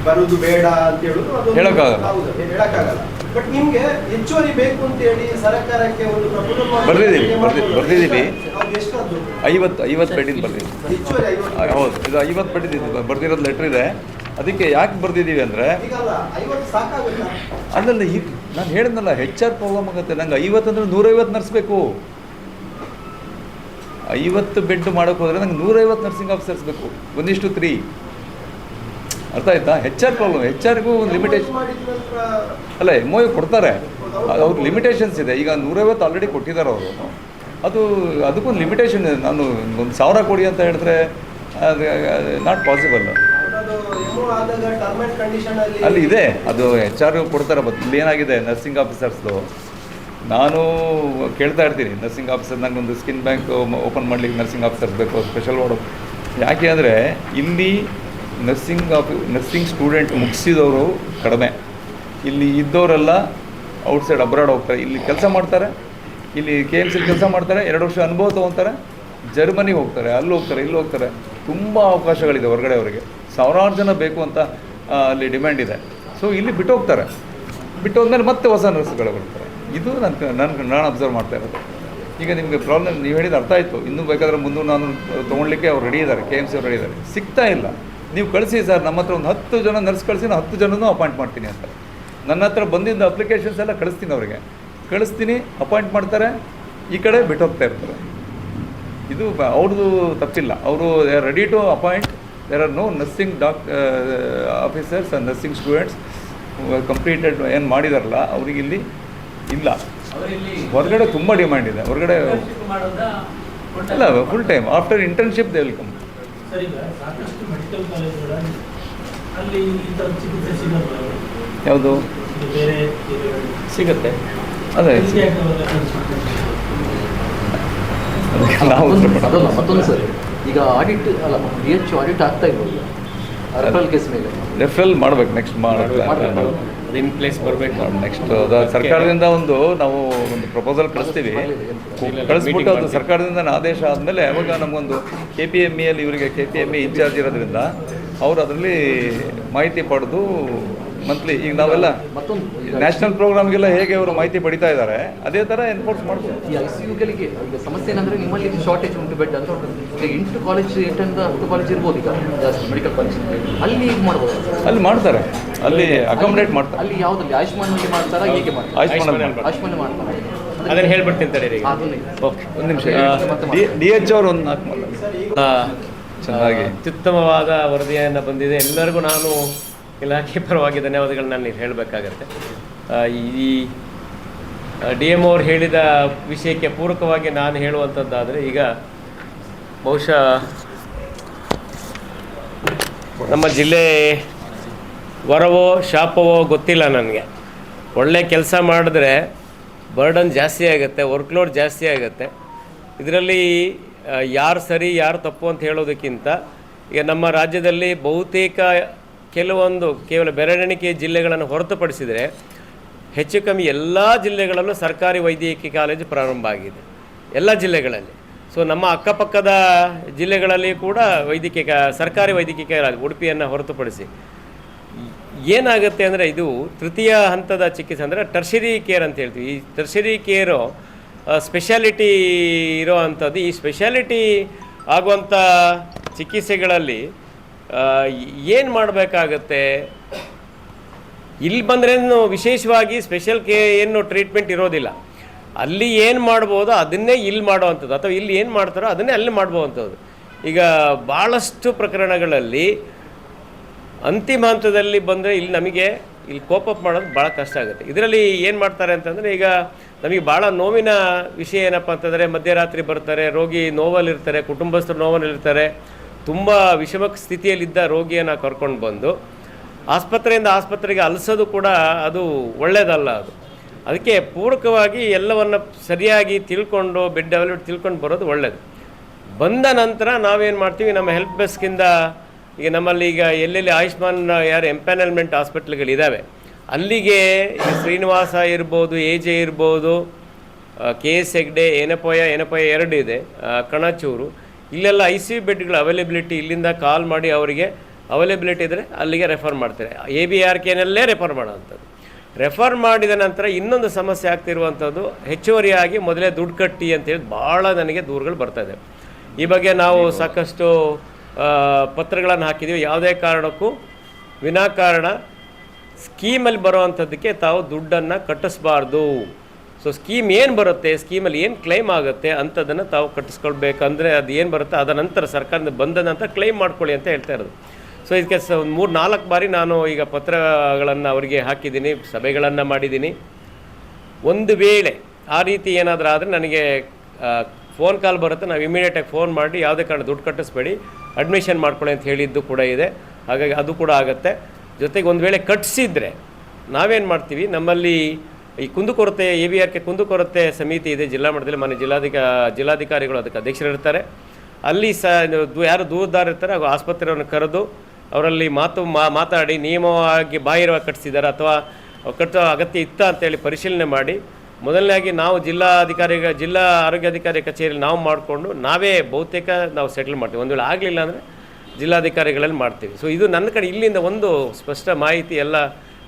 ಬರುದು ಬೇಡ ಅಂತ ಹೇಳುದು ಅದು ಹೇಳಕ್ಕಾಗಲ್ಲ. ಹೌದು, ಹೇಳಕ್ಕಾಗಲ್ಲ. ಬಟ್ ನಿಮ್ಗೆ ಹೆಚ್ಚುವರಿ ಬೇಕು ಅಂತ ಹೇಳಿ ಸರ್ಕಾರಕ್ಕೆ ಒಂದು ಪ್ರಪೋಸಲ್ ಬರ್ದಿದ್ದೀವಿ. ಅದು ಎಷ್ಟು ಅದು 50 ಬೆಡ್ಡಿಂದ ಬರ್ದಿದ್ದೀವಿ. ಹೆಚ್ಚುವರಿ 50 ಹೌದು, ಇದು 50 ಬೆಡ್ಡಿದ್ದು ಬರ್ದಿರೋದು ಲೆಟ್ರ್ ಇದೆ. ಅದಕ್ಕೆ ಯಾಕೆ ಬರ್ದಿದ್ದೀವಿ ಅಂದರೆ ಈಗಲ್ಲ 50 ಸಾಕಾಗುತ್ತಾ? ಅಲ್ಲಲ್ಲ, ಈಗ ನಾನು ಹೇಳಿದ್ನಲ್ಲ HR ಪ್ರಾಬ್ಲಮ್ ಆಗುತ್ತೆ. ನಂಗೆ 50 ಅಂದರೆ 150 ನರ್ಸ್ಬೇಕು. 50 ಬೆಡ್ ಮಾಡೋಕೆ ಹೋದರೆ ನಂಗೆ 150 ನರ್ಸಿಂಗ್ ಆಫೀಸರ್ಸ್ ಬೇಕು, 1:3. ಅರ್ಥ ಆಯ್ತಾ? HR problem. HR ಗೂ ಒಂದು ಲಿಮಿಟೇಷನ್ ಮಾಡಿದ ನಂತರ ಅಲ್ಲ, MOU ಕೊಡ್ತಾರೆ, ಅವ್ರ ಲಿಮಿಟೇಷನ್ಸ್ ಇದೆ. ಈಗ 150 ಆಲ್ರೆಡಿ ಕೊಟ್ಟಿದ್ದಾರೆ ಅವರು. ಅದಕ್ಕೊಂದು ಲಿಮಿಟೇಷನ್ ಇದೆ. ನಾನು 1,000 ಕೊಡಿ ಅಂತ ಹೇಳಿದ್ರೆ ಅದು ನಾಟ್ ಪಾಸಿಬಲ್. ಅದು MO ಆದಾಗ ಟರ್ಮ್ ಅಂಡ್ ಕಂಡೀಷನ್ ಅಲ್ಲಿ ಇದೆ, ಅದು HR ಕೊಡ್ತಾರೆ. ಬಟ್ ಇಲ್ಲಿ ಏನಾಗಿದೆ, ನರ್ಸಿಂಗ್ ಆಫೀಸರ್ಸ್ದು ನಾನು ಕೇಳ್ತಾ ಇರ್ತೀನಿ, ನರ್ಸಿಂಗ್ ಆಫೀಸರ್ ನನಗೊಂದು ಸ್ಕಿನ್ ಬ್ಯಾಂಕ್ ಓಪನ್ ಮಾಡಲಿಕ್ಕೆ ನರ್ಸಿಂಗ್ ಆಫೀಸರ್ಸ್ ಬೇಕು, ಸ್ಪೆಷಲ್ ವಾರ್ಡು. ಯಾಕೆ ಅಂದರೆ ಇಲ್ಲಿ ನರ್ಸಿಂಗ್ ಸ್ಟೂಡೆಂಟ್ ಮುಗಿಸಿದವರು ಕಡಿಮೆ. ಇಲ್ಲಿ ಇದ್ದವರೆಲ್ಲ ಔಟ್ಸೈಡ್ ಅಬ್ರಾಡ್ ಹೋಗ್ತಾರೆ, ಇಲ್ಲಿ ಕೆಲಸ ಮಾಡ್ತಾರೆ, ಇಲ್ಲಿ KMC ಕೆಲಸ ಮಾಡ್ತಾರೆ, 2 ವರ್ಷ ಅನುಭವ ತೊಗೊತಾರೆ, ಜರ್ಮನಿಗೆ ಹೋಗ್ತಾರೆ, ಅಲ್ಲಿ ಹೋಗ್ತಾರೆ, ಇಲ್ಲಿ ಹೋಗ್ತಾರೆ. ತುಂಬ ಅವಕಾಶಗಳಿದೆ ಹೊರಗಡೆ ಅವರಿಗೆ. ಸಾವಿರಾರು ಜನ ಬೇಕು ಅಂತ ಅಲ್ಲಿ ಡಿಮ್ಯಾಂಡ್ ಇದೆ. ಸೊ ಇಲ್ಲಿ ಬಿಟ್ಟು ಹೋಗ್ತಾರೆ. ಬಿಟ್ಟು ಹೋದ್ಮೇಲೆ ಮತ್ತೆ ಹೊಸ ನರ್ಸ್ಗಳು ಬರ್ತಾರೆ. ಇದು ನಾನು ಅಬ್ಸರ್ವ್ ಮಾಡ್ತಾ ಇರೋದು. ಈಗ ನಿಮಗೆ ಪ್ರಾಬ್ಲಮ್ ನೀವು ಹೇಳಿದ ಅರ್ಥ ಆಯಿತು. ಇನ್ನೂ ಬೇಕಾದರೆ ಮುಂದೆ ನಾನು ತೊಗೊಳ್ಲಿಕ್ಕೆ ಅವ್ರು ರೆಡಿ ಇದ್ದಾರೆ, KMC ಅವ್ರು ರೆಡಿ ಇದ್ದಾರೆ. ಸಿಗ್ತಾ ಇಲ್ಲ. ನೀವು ಕಳಿಸಿ ಸರ್, ನಮ್ಮ ಹತ್ರ ಒಂದು 10 ಜನ ನರ್ಸ್ ಕಳಿಸಿ, ನಾನು 10 ಜನನೂ ಅಪಾಯಿಂಟ್ ಮಾಡ್ತೀನಿ ಅಂತ. ನನ್ನ ಹತ್ರ ಬಂದಿದ್ದ ಅಪ್ಲಿಕೇಶನ್ಸ್ ಎಲ್ಲ ಕಳಿಸ್ತೀನಿ ಅವರಿಗೆ, ಅಪಾಯಿಂಟ್ ಮಾಡ್ತಾರೆ, ಈ ಕಡೆ ಬಿಟ್ಟು ಹೋಗ್ತಾ ಇರ್ತಾರೆ. ಇದು ಅವ್ರದ್ದು ತಪ್ಪಿಲ್ಲ. ಅವರು they are ready to appoint. There are no nursing officers and nursing students completed ಏನು ಮಾಡಿದಾರಲ್ಲ ಅವ್ರಿಗೆ ಇಲ್ಲಿ ಇಲ್ಲ. ಹೊರಗಡೆ ತುಂಬ ಡಿಮ್ಯಾಂಡ್ ಇದೆ. ಹೊರಗಡೆ ಅಲ್ಲ, full time after internship they will come. Sir, ಈಗ ಸಾಕಷ್ಟು ಮೆಡಿಕಲ್ ಕಾಲೇಜುಗಳ ಅಲ್ಲಿ ಈ ಥರ ಚಿಕಿತ್ಸೆ ಸಿಗುತ್ತೆ. ಯಾವುದು ಇದು ಬೇರೆ ಸಿಗುತ್ತೆ. ಅದೇ ಇಲ್ಲಿ ಯಾಕೆ ಅವೆಲ್ಲ ಕಳ್ಸ್ಬಿಡ್ತಾರೆ? ನಾವು ಅದಲ್ಲ, ಮತ್ತೊಂದು ಸರ್, ಈಗ ಆಡಿಟ್ ಅಲ್ಲ, DH ಆಡಿಟ್ ಆಗ್ತಾ ಇರ್ಬೋದು ರೆಫರಲ್ ಕೇಸ್ ಮೇಲೆ. ರೆಫರಲ್ ಮಾಡ್ಬೇಕು, ನೆಕ್ಸ್ಟ್ ಮಾಡಬೇಕು. ಅದು ಇನ್ ಪ್ಲೇಸ್ ಬರಬೇಕು. ನೆಕ್ಸ್ಟ್ ಅದು ಸರ್ಕಾರದಿಂದ ನಾವು ಒಂದು ಪ್ರಪೋಸಲ್ ಕಳಿಸ್ತೀವಿ. ಕಳಿಸ್ಬಿಟ್ಟು ಅದು ಸರ್ಕಾರದಿಂದ ಆದೇಶ ಆದಮೇಲೆ ಅವಾಗ ನಮಗೊಂದು KPME ಅಲ್ಲಿ ಇವರಿಗೆ KPME ಇನ್ಚಾರ್ಜ್ ಇರೋದ್ರಿಂದ ಅವರು ಅದರಲ್ಲಿ ಮಾಹಿತಿ ಪಡೆದು ಮಂತ್ಲಿ, ಈಗ ನಾವೆಲ್ಲ ಮತ್ತೊಂದು ನ್ಯಾಷನಲ್ ಪ್ರೋಗ್ರಾಮ್ಗೆಲ್ಲ ಹೇಗೆ ಅವರು ಮಾಹಿತಿ ಪಡಿತಾ ಇದ್ದಾರೆ, ಅದೇ ಥರ ಎನ್ಫೋರ್ಸ್ ಮಾಡ್ಬೋದು. ಈ ICUಗಳಿಗೆ ಈಗ ಸಮಸ್ಯೆ ಏನಂದರೆ ನಿಮ್ಮಲ್ಲಿ ಶಾರ್ಟೇಜ್ ಉಂಟು ಬೆಡ್ ಅಂತ ಉಂಟು. ಈಗ 8 ಕಾಲೇಜ್ 8ರಿಂದ 10 ಕಾಲೇಜ್ ಇರ್ಬೋದು ಈಗ ಜಾಸ್ತಿ ಮೆಡಿಕಲ್ ಕಾಲೇಜ್. ಅಲ್ಲಿ ಈಗ ಮಾಡ್ಬೋದು, ಅಲ್ಲಿ ಮಾಡ್ತಾರೆ, ಅಲ್ಲಿ ಅಕಾಮಡೇಟ್ ಮಾಡ್ತಾರೆ. ಅಲ್ಲಿ ಯಾವುದಲ್ಲಿ ಆಯುಷ್ಮಾನಲ್ಲಿ ಮಾಡ್ತಾರಾ, ಹೇಗೆ ಮಾಡ್ತಾರೆ? ಆಯುಷ್ಮಾನಲ್ಲಿ ಮಾಡ್ತಾರೆ. ಅದನ್ನು ಹೇಳ್ಬಿಡ್ತೀನಿ ತಡೀರಿ. ಅದನ್ನೇ ಓಕೆ. ಒಂದು ನಿಮಿಷ, DH ಅವರು ಒಂದು 4 ಚೆನ್ನಾಗಿ ಅತ್ಯುತ್ತಮವಾದ ವರದಿಯನ್ನು ಬಂದಿದೆ. ಎಲ್ಲರಿಗೂ ನಾನು ಇಲಾಖೆ ಪರವಾಗಿ ಧನ್ಯವಾದಗಳನ್ನ ನಾನು ಹೇಳಬೇಕಾಗತ್ತೆ. ಈ DMO ಅವ್ರು ಹೇಳಿದ ವಿಷಯಕ್ಕೆ ಪೂರಕವಾಗಿ ನಾನು ಹೇಳುವಂಥದ್ದಾದರೆ, ಈಗ ಬಹುಶಃ ನಮ್ಮ ಜಿಲ್ಲೆ ವರವೋ ಶಾಪವೋ ಗೊತ್ತಿಲ್ಲ ನನಗೆ. ಒಳ್ಳೆ ಕೆಲಸ ಮಾಡಿದ್ರೆ ಬರ್ಡನ್ ಜಾಸ್ತಿ ಆಗುತ್ತೆ, ವರ್ಕ್ಲೋಡ್ ಜಾಸ್ತಿ ಆಗುತ್ತೆ. ಇದರಲ್ಲಿ ಯಾರು ಸರಿ ಯಾರು ತಪ್ಪು ಅಂತ ಹೇಳೋದಕ್ಕಿಂತ ಈಗ ನಮ್ಮ ರಾಜ್ಯದಲ್ಲಿ ಬಹುತೇಕ ಕೇವಲ ಬೆರಳೆಣಿಕೆ ಜಿಲ್ಲೆಗಳನ್ನು ಹೊರತುಪಡಿಸಿದರೆ ಹೆಚ್ಚು ಕಮ್ಮಿ ಎಲ್ಲ ಜಿಲ್ಲೆಗಳಲ್ಲೂ ಸರ್ಕಾರಿ ವೈದ್ಯಕೀಯ ಕಾಲೇಜು ಪ್ರಾರಂಭ ಆಗಿದೆ, ಎಲ್ಲ ಜಿಲ್ಲೆಗಳಲ್ಲಿ. ಸೊ ನಮ್ಮ ಅಕ್ಕಪಕ್ಕದ ಜಿಲ್ಲೆಗಳಲ್ಲಿ ಕೂಡ ಸರ್ಕಾರಿ ವೈದ್ಯಕೀಯ ಕಾಲೇಜು, ಉಡುಪಿಯನ್ನು ಹೊರತುಪಡಿಸಿ. ಏನಾಗುತ್ತೆ ಅಂದರೆ, ಇದು ತೃತೀಯ ಹಂತದ ಚಿಕಿತ್ಸೆ ಅಂದರೆ ಟರ್ಷರಿ ಕೇರ್ ಅಂತ ಹೇಳ್ತೀವಿ. ಈ ಟರ್ಷರಿ ಕೇರು ಸ್ಪೆಷಾಲಿಟಿ ಇರೋ ಅಂಥದ್ದು. ಈ ಸ್ಪೆಷಾಲಿಟಿ ಆಗುವಂಥ ಚಿಕಿತ್ಸೆಗಳಲ್ಲಿ ಏನು ಮಾಡಬೇಕಾಗತ್ತೆ, ಇಲ್ಲಿ ಬಂದ್ರೇನು ವಿಶೇಷವಾಗಿ ಸ್ಪೆಷಲ್ ಏನು ಟ್ರೀಟ್ಮೆಂಟ್ ಇರೋದಿಲ್ಲ. ಅಲ್ಲಿ ಏನು ಮಾಡ್ಬೋದು ಅದನ್ನೇ ಇಲ್ಲಿ ಮಾಡೋವಂಥದ್ದು, ಅಥವಾ ಇಲ್ಲಿ ಏನು ಮಾಡ್ತಾರೋ ಅದನ್ನೇ ಅಲ್ಲಿ ಮಾಡ್ಬೋವಂಥದ್ದು. ಈಗ ಭಾಳಷ್ಟು ಪ್ರಕರಣಗಳಲ್ಲಿ ಅಂತಿಮ ಹಂತದಲ್ಲಿ ಬಂದರೆ ಇಲ್ಲಿ ಕೋಪಪ್ ಮಾಡೋದು ಭಾಳ ಕಷ್ಟ ಆಗುತ್ತೆ. ಇದರಲ್ಲಿ ಏನು ಮಾಡ್ತಾರೆ ಅಂತಂದರೆ, ಈಗ ನಮಗೆ ಭಾಳ ನೋವಿನ ವಿಷಯ ಏನಪ್ಪ ಅಂತಂದರೆ, ಮಧ್ಯರಾತ್ರಿ ಬರ್ತಾರೆ, ರೋಗಿ ನೋವಲ್ಲಿರ್ತಾರೆ, ಕುಟುಂಬಸ್ಥರು ನೋವಲ್ಲಿರ್ತಾರೆ, ತುಂಬ ವಿಷಮ ಸ್ಥಿತಿಯಲ್ಲಿದ್ದ ರೋಗಿಯನ್ನು ಕರ್ಕೊಂಡು ಬಂದು ಆಸ್ಪತ್ರೆಯಿಂದ ಆಸ್ಪತ್ರೆಗೆ ಅಲಿಸೋದು ಕೂಡ ಅದು ಒಳ್ಳೆಯದಲ್ಲ. ಅದಕ್ಕೆ ಪೂರಕವಾಗಿ ಎಲ್ಲವನ್ನು ಸರಿಯಾಗಿ ತಿಳ್ಕೊಂಡು ಬೆಡ್ ಡೆವಲಪ್ಮೆಂಟ್ ತಿಳ್ಕೊಂಡು ಬರೋದು ಒಳ್ಳೆಯದು. ಬಂದ ನಂತರ ನಾವೇನು ಮಾಡ್ತೀವಿ, ನಮ್ಮ ಹೆಲ್ಪ್ ಡೆಸ್ಕಿಂದ ಈಗ ನಮ್ಮಲ್ಲಿ ಈಗ ಎಲ್ಲೆಲ್ಲಿ ಆಯುಷ್ಮಾನ್ ಎಂಪ್ಯಾನಲ್ಮೆಂಟ್ ಹಾಸ್ಪಿಟ್ಲ್ಗಳಿದ್ದಾವೆ ಅಲ್ಲಿಗೆ ಶ್ರೀನಿವಾಸ ಇರ್ಬೋದು, AJ ಇರ್ಬೋದು, KS ಹೆಗ್ಡೆ, ಎನಪೋಯ 2 ಇದೆ, ಕಣಚೂರು, ಇಲ್ಲೆಲ್ಲ ICU ಬೆಡ್ಗಳ ಅವೈಲೇಬಿಲಿಟಿ ಇಲ್ಲಿಂದ ಕಾಲ್ ಮಾಡಿ ಅವರಿಗೆ ಅವೈಲೇಬಿಲಿಟಿ ಇದ್ದರೆ ಅಲ್ಲಿಗೆ ರೆಫರ್ ಮಾಡ್ತಾರೆ. ABRKನಲ್ಲೇ ರೆಫರ್ ಮಾಡೋವಂಥದ್ದು. ರೆಫರ್ ಮಾಡಿದ ನಂತರ ಇನ್ನೊಂದು ಸಮಸ್ಯೆ ಆಗ್ತಿರುವಂಥದ್ದು, ಹೆಚ್ಚುವರಿಯಾಗಿ ಮೊದಲೇ ದುಡ್ಡು ಕಟ್ಟಿ ಅಂತೇಳಿ ಭಾಳ ನನಗೆ ದೂರುಗಳು ಬರ್ತಾಯಿದೆ. ಈ ಬಗ್ಗೆ ನಾವು ಸಾಕಷ್ಟು ಪತ್ರಗಳನ್ನು ಹಾಕಿದ್ದೀವಿ. ಯಾವುದೇ ಕಾರಣಕ್ಕೂ ವಿನಾಕಾರಣ ಸ್ಕೀಮಲ್ಲಿ ಬರೋವಂಥದ್ದಕ್ಕೆ ತಾವು ದುಡ್ಡನ್ನು ಕಟ್ಟಿಸ್ಬಾರ್ದು. ಸೊ ಸ್ಕೀಮ್ ಏನು ಬರುತ್ತೆ, ಸ್ಕೀಮಲ್ಲಿ ಏನು ಕ್ಲೈಮ್ ಆಗುತ್ತೆ ಅಂಥದ್ದನ್ನು ತಾವು ಕಟ್ಟಿಸ್ಕೊಳ್ಬೇಕಂದ್ರೆ ಅದು ಏನು ಬರುತ್ತೆ ಅದರ ನಂತರ ಸರ್ಕಾರದಿಂದ ಬಂದ ನಂತರ ಕ್ಲೈಮ್ ಮಾಡ್ಕೊಳ್ಳಿ ಅಂತ ಹೇಳ್ತಾ ಇರೋದು. ಸೊ ಇದಕ್ಕೆ 3-4 ಬಾರಿ ನಾನು ಈಗ ಪತ್ರಗಳನ್ನು ಅವರಿಗೆ ಹಾಕಿದ್ದೀನಿ, ಸಭೆಗಳನ್ನು ಮಾಡಿದ್ದೀನಿ. ಒಂದು ವೇಳೆ ಆ ರೀತಿ ಏನಾದರೂ ಆದರೆ ನನಗೆ ಫೋನ್ ಕಾಲ್ ಬರುತ್ತೆ, ನಾವು ಇಮಿಡಿಯೇಟಾಗಿ ಫೋನ್ ಮಾಡಿ ಯಾವುದೇ ಕಾರಣ ದುಡ್ಡು ಕಟ್ಟಿಸ್ಬೇಡಿ, ಅಡ್ಮಿಷನ್ ಮಾಡ್ಕೊಳ್ಳಿ ಅಂತ ಹೇಳಿದ್ದು ಕೂಡ ಇದೆ. ಹಾಗಾಗಿ ಅದು ಕೂಡ ಆಗುತ್ತೆ. ಜೊತೆಗೆ ಒಂದು ವೇಳೆ ಕಟ್ಟಿಸಿದ್ರೆ ನಾವೇನು ಮಾಡ್ತೀವಿ, ನಮ್ಮಲ್ಲಿ ಈ ಕುಂದುಕೊರತೆ ABRK ಕುಂದುಕೊರತೆ ಸಮಿತಿ ಇದೆ ಜಿಲ್ಲಾ ಮಟ್ಟದಲ್ಲಿ. ಮನೆ ಜಿಲ್ಲಾಧಿಕಾರಿಗಳು ಅದಕ್ಕೆ ಅಧ್ಯಕ್ಷರಿರ್ತಾರೆ. ಅಲ್ಲಿ ಯಾರು ದೂರದಾರ ಇರ್ತಾರೆ ಹಾಗೂ ಆಸ್ಪತ್ರೆಯನ್ನು ಕರೆದು ಅವರಲ್ಲಿ ಮಾತಾಡಿ ನಿಯಮವಾಗಿ ಬಾಹಿರವಾಗಿ ಕಟ್ಟಿಸಿದ್ದಾರೆ ಅಥವಾ ಕಟ್ಟೋ ಅಗತ್ಯ ಇತ್ತ ಅಂತೇಳಿ ಪರಿಶೀಲನೆ ಮಾಡಿ, ಮೊದಲನೇದಾಗಿ ನಾವು ಜಿಲ್ಲಾ ಆರೋಗ್ಯಾಧಿಕಾರಿ ಕಚೇರಿಯಲ್ಲಿ ನಾವು ಮಾಡಿಕೊಂಡು ನಾವೇ ಬಹುತೇಕ ನಾವು ಸೆಟಲ್ ಮಾಡ್ತೀವಿ. ಒಂದು ವೇಳೆ ಆಗಲಿಲ್ಲ ಅಂದರೆ ಜಿಲ್ಲಾಧಿಕಾರಿಗಳಲ್ಲಿ ಮಾಡ್ತೀವಿ. ಸೊ ಇದು ನನ್ನ ಕಡೆ ಇಲ್ಲಿಂದ ಒಂದು ಸ್ಪಷ್ಟ ಮಾಹಿತಿ ಎಲ್ಲ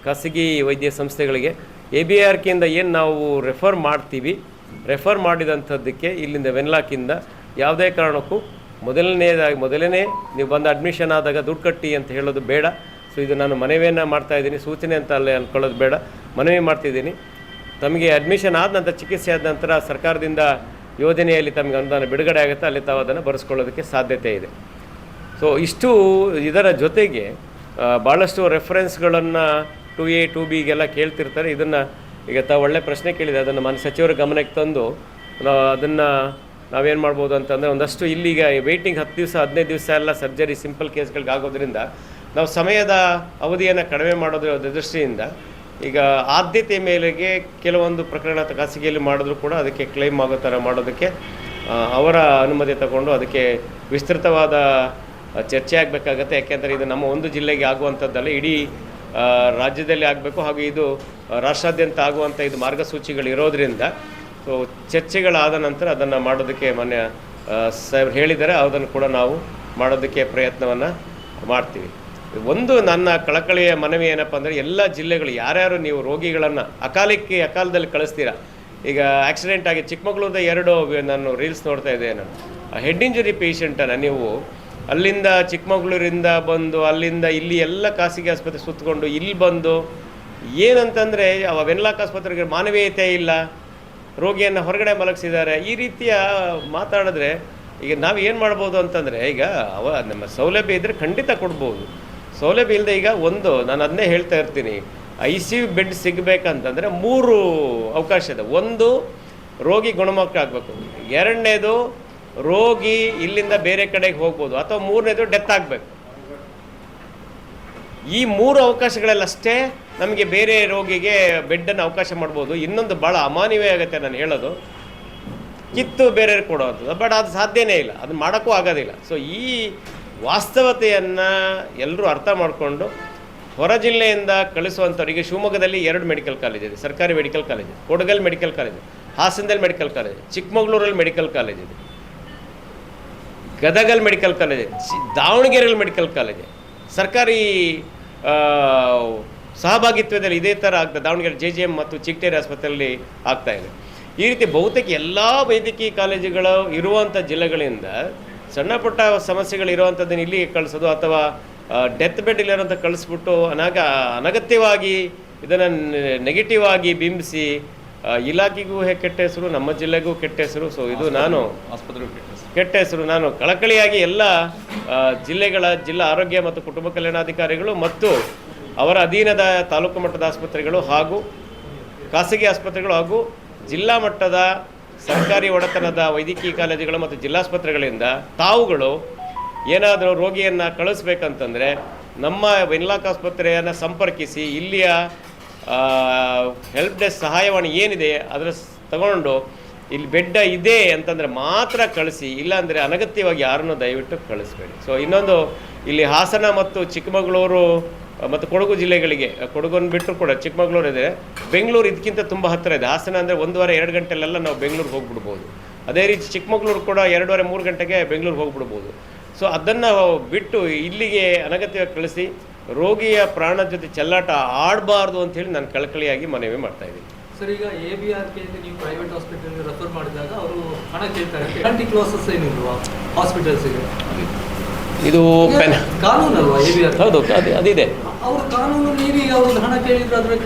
ಖಾಸಗಿ ವೈದ್ಯ ಸಂಸ್ಥೆಗಳಿಗೆ ABRKಯಿಂದ ಏನು ನಾವು ರೆಫರ್ ಮಾಡ್ತೀವಿ, ರೆಫರ್ ಮಾಡಿದಂಥದ್ದಕ್ಕೆ ಇಲ್ಲಿಂದ ವೆನ್ಲಾಕಿಂದ ಯಾವುದೇ ಕಾರಣಕ್ಕೂ ಮೊದಲನೇ ನೀವು ಬಂದು ಅಡ್ಮಿಷನ್ ಆದಾಗ ದುಡ್ಡು ಕಟ್ಟಿ ಅಂತ ಹೇಳೋದು ಬೇಡ. ಸೊ ಇದು ನಾನು ಮನವಿಯನ್ನು ಮಾಡ್ತಾಯಿದ್ದೀನಿ, ಸೂಚನೆ ಅಂತ ಅಲ್ಲೇ ಅಂದ್ಕೊಳ್ಳೋದು ಬೇಡ, ಮನವಿ ಮಾಡ್ತಿದ್ದೀನಿ. ತಮಗೆ ಅಡ್ಮಿಷನ್ ಆದ ನಂತರ, ಚಿಕಿತ್ಸೆ ಆದ ನಂತರ ಸರ್ಕಾರದಿಂದ ಯೋಜನೆಯಲ್ಲಿ ತಮಗೆ ಅನುದಾನ ಬಿಡುಗಡೆ ಆಗುತ್ತೆ, ಅಲ್ಲಿ ತಾವು ಅದನ್ನು ಬರೆಸ್ಕೊಳ್ಳೋದಕ್ಕೆ ಸಾಧ್ಯತೆ ಇದೆ. ಸೊ ಇಷ್ಟು ಇದರ ಜೊತೆಗೆ ಭಾಳಷ್ಟು ರೆಫರೆನ್ಸ್ಗಳನ್ನು 2A 2Bಗೆಲ್ಲ ಕೇಳ್ತಿರ್ತಾರೆ. ಇದನ್ನು ಈಗ ತಾವು ಒಳ್ಳೆ ಪ್ರಶ್ನೆ ಕೇಳಿದೆ, ಅದನ್ನು ಮಾನ್ಯ ಸಚಿವರ ಗಮನಕ್ಕೆ ತಂದು ಅದನ್ನು ನಾವೇನು ಮಾಡ್ಬೋದು ಅಂತಂದರೆ, ಒಂದಷ್ಟು ಇಲ್ಲಿಗ ವೆಯ್ಟಿಂಗ್ 10 ದಿವಸ 15 ದಿವಸ ಎಲ್ಲ ಸರ್ಜರಿ ಸಿಂಪಲ್ ಕೇಸ್ಗಳಿಗೆ ಆಗೋದ್ರಿಂದ ನಾವು ಸಮಯದ ಅವಧಿಯನ್ನು ಕಡಿಮೆ ಮಾಡೋದ್ರ ದೃಷ್ಟಿಯಿಂದ ಈಗ ಆದ್ಯತೆ ಮೇಲೆಗೆ ಕೆಲವೊಂದು ಪ್ರಕರಣ ಖಾಸಗಿಯಲ್ಲಿ ಮಾಡಿದ್ರು ಕೂಡ ಅದಕ್ಕೆ ಕ್ಲೈಮ್ ಆಗೋ ಥರ ಮಾಡೋದಕ್ಕೆ ಅವರ ಅನುಮತಿ ತಗೊಂಡು ಅದಕ್ಕೆ ವಿಸ್ತೃತವಾದ ಚರ್ಚೆ ಆಗಬೇಕಾಗತ್ತೆ. ಯಾಕೆಂದರೆ ಇದು ನಮ್ಮ ಒಂದು ಜಿಲ್ಲೆಗೆ ಆಗುವಂಥದ್ದಲ್ಲ, ಇಡೀ ರಾಜ್ಯದಲ್ಲಿ ಆಗಬೇಕು. ಹಾಗೂ ಇದು ರಾಷ್ಟ್ರಾದ್ಯಂತ ಆಗುವಂಥ ಇದು ಮಾರ್ಗಸೂಚಿಗಳು ಇರೋದರಿಂದ ಸೊ ಚರ್ಚೆಗಳಾದ ನಂತರ ಅದನ್ನು ಮಾಡೋದಕ್ಕೆ ಮಾನ್ಯ ಸಾಹೇಬ್ರು ಹೇಳಿದ್ದಾರೆ, ಅದನ್ನು ಕೂಡ ನಾವು ಮಾಡೋದಕ್ಕೆ ಪ್ರಯತ್ನವನ್ನು ಮಾಡ್ತೀವಿ. ಒಂದು ನನ್ನ ಕಳಕಳಿಯ ಮನವಿ ಏನಪ್ಪ ಅಂದರೆ, ಎಲ್ಲ ಜಿಲ್ಲೆಗಳು ಯಾರ್ಯಾರು ನೀವು ರೋಗಿಗಳನ್ನು ಅಕಾಲದಲ್ಲಿ ಕಳಿಸ್ತೀರಾ. ಈಗ ಆಕ್ಸಿಡೆಂಟ್ ಆಗಿ ಚಿಕ್ಕಮಗಳೂರದ 2 ನಾನು ರೀಲ್ಸ್ ನೋಡ್ತಾ ಇದ್ದೆ, ನಾನು ಹೆಡ್ ಇಂಜುರಿ ಪೇಷಂಟನ್ನು ನೀವು ಅಲ್ಲಿಂದ ಚಿಕ್ಕಮಗಳೂರಿಂದ ಬಂದು ಅಲ್ಲಿಂದ ಇಲ್ಲಿ ಎಲ್ಲ ಖಾಸಗಿ ಆಸ್ಪತ್ರೆ ಸುತ್ತಕೊಂಡು ಇಲ್ಲಿ ಬಂದು ಏನಂತಂದರೆ ವೆನ್ಲಾಕ್ ಆಸ್ಪತ್ರೆಗೆ ಮಾನವೀಯತೆ ಇಲ್ಲ, ರೋಗಿಯನ್ನು ಹೊರಗಡೆ ಮಲಗಿಸಿದ್ದಾರೆ, ಈ ರೀತಿಯ ಮಾತಾಡಿದ್ರೆ ಈಗ ನಾವು ಏನು ಮಾಡ್ಬೋದು ಅಂತಂದರೆ, ಈಗ ನಮ್ಮ ಸೌಲಭ್ಯ ಇದ್ದರೆ ಖಂಡಿತ ಕೊಡ್ಬೋದು. ಸೌಲಭ್ಯ ಇಲ್ಲದೆ ಈಗ ನಾನು ಅದನ್ನೇ ಹೇಳ್ತಾ ಇರ್ತೀನಿ, ICU ಬೆಡ್ ಸಿಗಬೇಕಂತಂದರೆ 3 ಅವಕಾಶ ಇದೆ. ಒಂದು, ರೋಗಿ ಗುಣಮುಖ ಆಗಬೇಕು. 2ನೇದು, ರೋಗಿ ಇಲ್ಲಿಂದ ಬೇರೆ ಕಡೆಗೆ ಹೋಗ್ಬೋದು. ಅಥವಾ 3ನೇದು, ಡೆತ್ ಆಗಬೇಕು. ಈ 3 ಅವಕಾಶಗಳಲ್ಲಷ್ಟೇ ನಮಗೆ ಬೇರೆ ರೋಗಿಗೆ ಬೆಡ್ಡನ್ನು ಅವಕಾಶ ಮಾಡ್ಬೋದು. ಇನ್ನೊಂದು ಭಾಳ ಅಮಾನವೀಯ ಆಗುತ್ತೆ ನಾನು ಹೇಳೋದು, ಕಿತ್ತು ಬೇರೆ ಕೊಡೋದು. ಬಟ್ ಅದು ಸಾಧ್ಯನೇ ಇಲ್ಲ, ಅದು ಮಾಡೋಕ್ಕೂ ಆಗೋದಿಲ್ಲ. ಸೊ ಈ ವಾಸ್ತವತೆಯನ್ನು ಎಲ್ಲರೂ ಅರ್ಥ ಮಾಡಿಕೊಂಡು ಹೊರ ಜಿಲ್ಲೆಯಿಂದ ಕಳಿಸುವಂಥವರಿಗೆ ಶಿವಮೊಗ್ಗದಲ್ಲಿ 2 ಮೆಡಿಕಲ್ ಕಾಲೇಜ್ ಇದೆ, ಸರ್ಕಾರಿ ಮೆಡಿಕಲ್ ಕಾಲೇಜ್, ಕೊಡಗಲ್ ಮೆಡಿಕಲ್ ಕಾಲೇಜ್, ಹಾಸನದಲ್ಲಿ ಮೆಡಿಕಲ್ ಕಾಲೇಜ್, ಚಿಕ್ಕಮಗಳೂರಲ್ಲಿ ಮೆಡಿಕಲ್ ಕಾಲೇಜ್ ಇದೆ, ಗದಗಲ್ ಮೆಡಿಕಲ್ ಕಾಲೇಜ್, ದಾವಣಗೆರೆಯಲ್ಲಿ ಮೆಡಿಕಲ್ ಕಾಲೇಜ್, ಸರ್ಕಾರಿ ಸಹಭಾಗಿತ್ವದಲ್ಲಿ ಇದೇ ಥರ ಆಗ್ತದೆ. ದಾವಣಗೆರೆ JGM ಮತ್ತು ಚಿಕ್ಕಟೇರಿ ಆಸ್ಪತ್ರೆಯಲ್ಲಿ ಆಗ್ತಾಯಿದೆ. ಈ ರೀತಿ ಬಹುತೇಕ ಎಲ್ಲ ವೈದ್ಯಕೀಯ ಕಾಲೇಜುಗಳು ಇರುವಂಥ ಜಿಲ್ಲೆಗಳಿಂದ ಸಣ್ಣ ಪುಟ್ಟ ಸಮಸ್ಯೆಗಳು ಇರುವಂಥದ್ದನ್ನು ಇಲ್ಲಿಗೆ ಕಳಿಸೋದು ಅಥವಾ ಡೆತ್ ಬೆಡ್ ಇಲ್ಲಿರೋಂಥ ಕಳಿಸ್ಬಿಟ್ಟು ಅನಗತ್ಯವಾಗಿ ಇದನ್ನು ನೆಗೆಟಿವ್ ಆಗಿ ಬಿಂಬಿಸಿ ಇಲಾಖೆಗೂ ಕೆಟ್ಟ ಹೆಸರು, ನಮ್ಮ ಜಿಲ್ಲೆಗೂ ಕೆಟ್ಟ ಹೆಸರು. ಸೊ ಇದು ನಾನು ಆಸ್ಪತ್ರೆಗೂ ಕೆಟ್ಟ ಹೆಸರು. ನಾನು ಕಳಕಳಿಯಾಗಿ ಎಲ್ಲ ಜಿಲ್ಲಾ ಆರೋಗ್ಯ ಮತ್ತು ಕುಟುಂಬ ಕಲ್ಯಾಣಾಧಿಕಾರಿಗಳು ಮತ್ತು ಅವರ ಅಧೀನದ ತಾಲೂಕು ಮಟ್ಟದ ಆಸ್ಪತ್ರೆಗಳು ಹಾಗೂ ಖಾಸಗಿ ಆಸ್ಪತ್ರೆಗಳು ಹಾಗೂ ಜಿಲ್ಲಾ ಮಟ್ಟದ ಸರ್ಕಾರಿ ಒಡೆತನದ ವೈದ್ಯಕೀಯ ಕಾಲೇಜುಗಳು ಮತ್ತು ಜಿಲ್ಲಾಸ್ಪತ್ರೆಗಳಿಂದ ತಾವುಗಳು ಏನಾದರೂ ರೋಗಿಯನ್ನು ಕಳಿಸ್ಬೇಕಂತಂದರೆ ನಮ್ಮ ವೆನ್ಲಾಕ್ ಆಸ್ಪತ್ರೆಯನ್ನು ಸಂಪರ್ಕಿಸಿ ಇಲ್ಲಿಯ ಹೆಲ್ಪ್ ಡೆಸ್ಕ್ ಸಹಾಯವಾಣಿ ಏನಿದೆ ಅದರ ತಗೊಂಡು ಇಲ್ಲಿ ಬೆಡ್ ಇದೆ ಅಂತಂದರೆ ಮಾತ್ರ ಕಳಿಸಿ, ಇಲ್ಲಾಂದರೆ ಅನಗತ್ಯವಾಗಿ ಯಾರನ್ನೂ ದಯವಿಟ್ಟು ಕಳಿಸ್ಬೇಡಿ. ಸೊ ಇನ್ನೊಂದು, ಇಲ್ಲಿ ಹಾಸನ ಮತ್ತು ಚಿಕ್ಕಮಗಳೂರು ಮತ್ತು ಕೊಡಗು ಜಿಲ್ಲೆಗಳಿಗೆ, ಕೊಡಗನ್ನು ಬಿಟ್ಟರು ಕೂಡ ಚಿಕ್ಕಮಗಳೂರು ಇದೆ, ಬೆಂಗಳೂರು ಇದಕ್ಕಿಂತ ತುಂಬ ಹತ್ತಿರ ಇದೆ. ಹಾಸನ ಅಂದರೆ 1.5-2 ಗಂಟೆಲೆಲ್ಲ ನಾವು ಬೆಂಗಳೂರಿಗೆ ಹೋಗ್ಬಿಡ್ಬೋದು. ಅದೇ ರೀತಿ ಚಿಕ್ಕಮಗಳೂರು ಕೂಡ 2.5-3 ಗಂಟೆಗೆ ಬೆಂಗಳೂರಿಗೆ ಹೋಗ್ಬಿಡ್ಬೋದು. ಸೊ ಅದನ್ನು ಬಿಟ್ಟು ಇಲ್ಲಿಗೆ ಅನಗತ್ಯವಾಗಿ ಕಳಿಸಿ ರೋಗಿಯ ಪ್ರಾಣ ಜೊತೆ ಚೆಲ್ಲಾಟ ಆಡಬಾರ್ದು ಅಂಥೇಳಿ ನಾನು ಕಳಕಳಿಯಾಗಿ ಮನವಿ ಮಾಡ್ತಾಯಿದ್ದೀನಿ. ಸರ್, ಈಗ ABRK ನೀವು ಪ್ರೈವೇಟ್ ಹಾಸ್ಪಿಟಲ್ ರೆಫರ್ ಮಾಡಿದಾಗ ಅವರು ಹಣ ಕೇಳ್ತಾರೆ. ಗ್ಯಾರಂಟಿ ಕ್ಲಾಸಸ್ ಏನಿಲ್ವಾ ಹಾಸ್ಪಿಟಲ್ಸಿಗೆ? ಇದು ಕಾನೂನಲ್ವಾ ABRK? ಹೌದು, ಅದಿದೆ. ಅವರು ಕಾನೂನು ಮೀರಿ ಅವ್ರದ್ದು ಹಣ ಕೇಳಿದ್ರು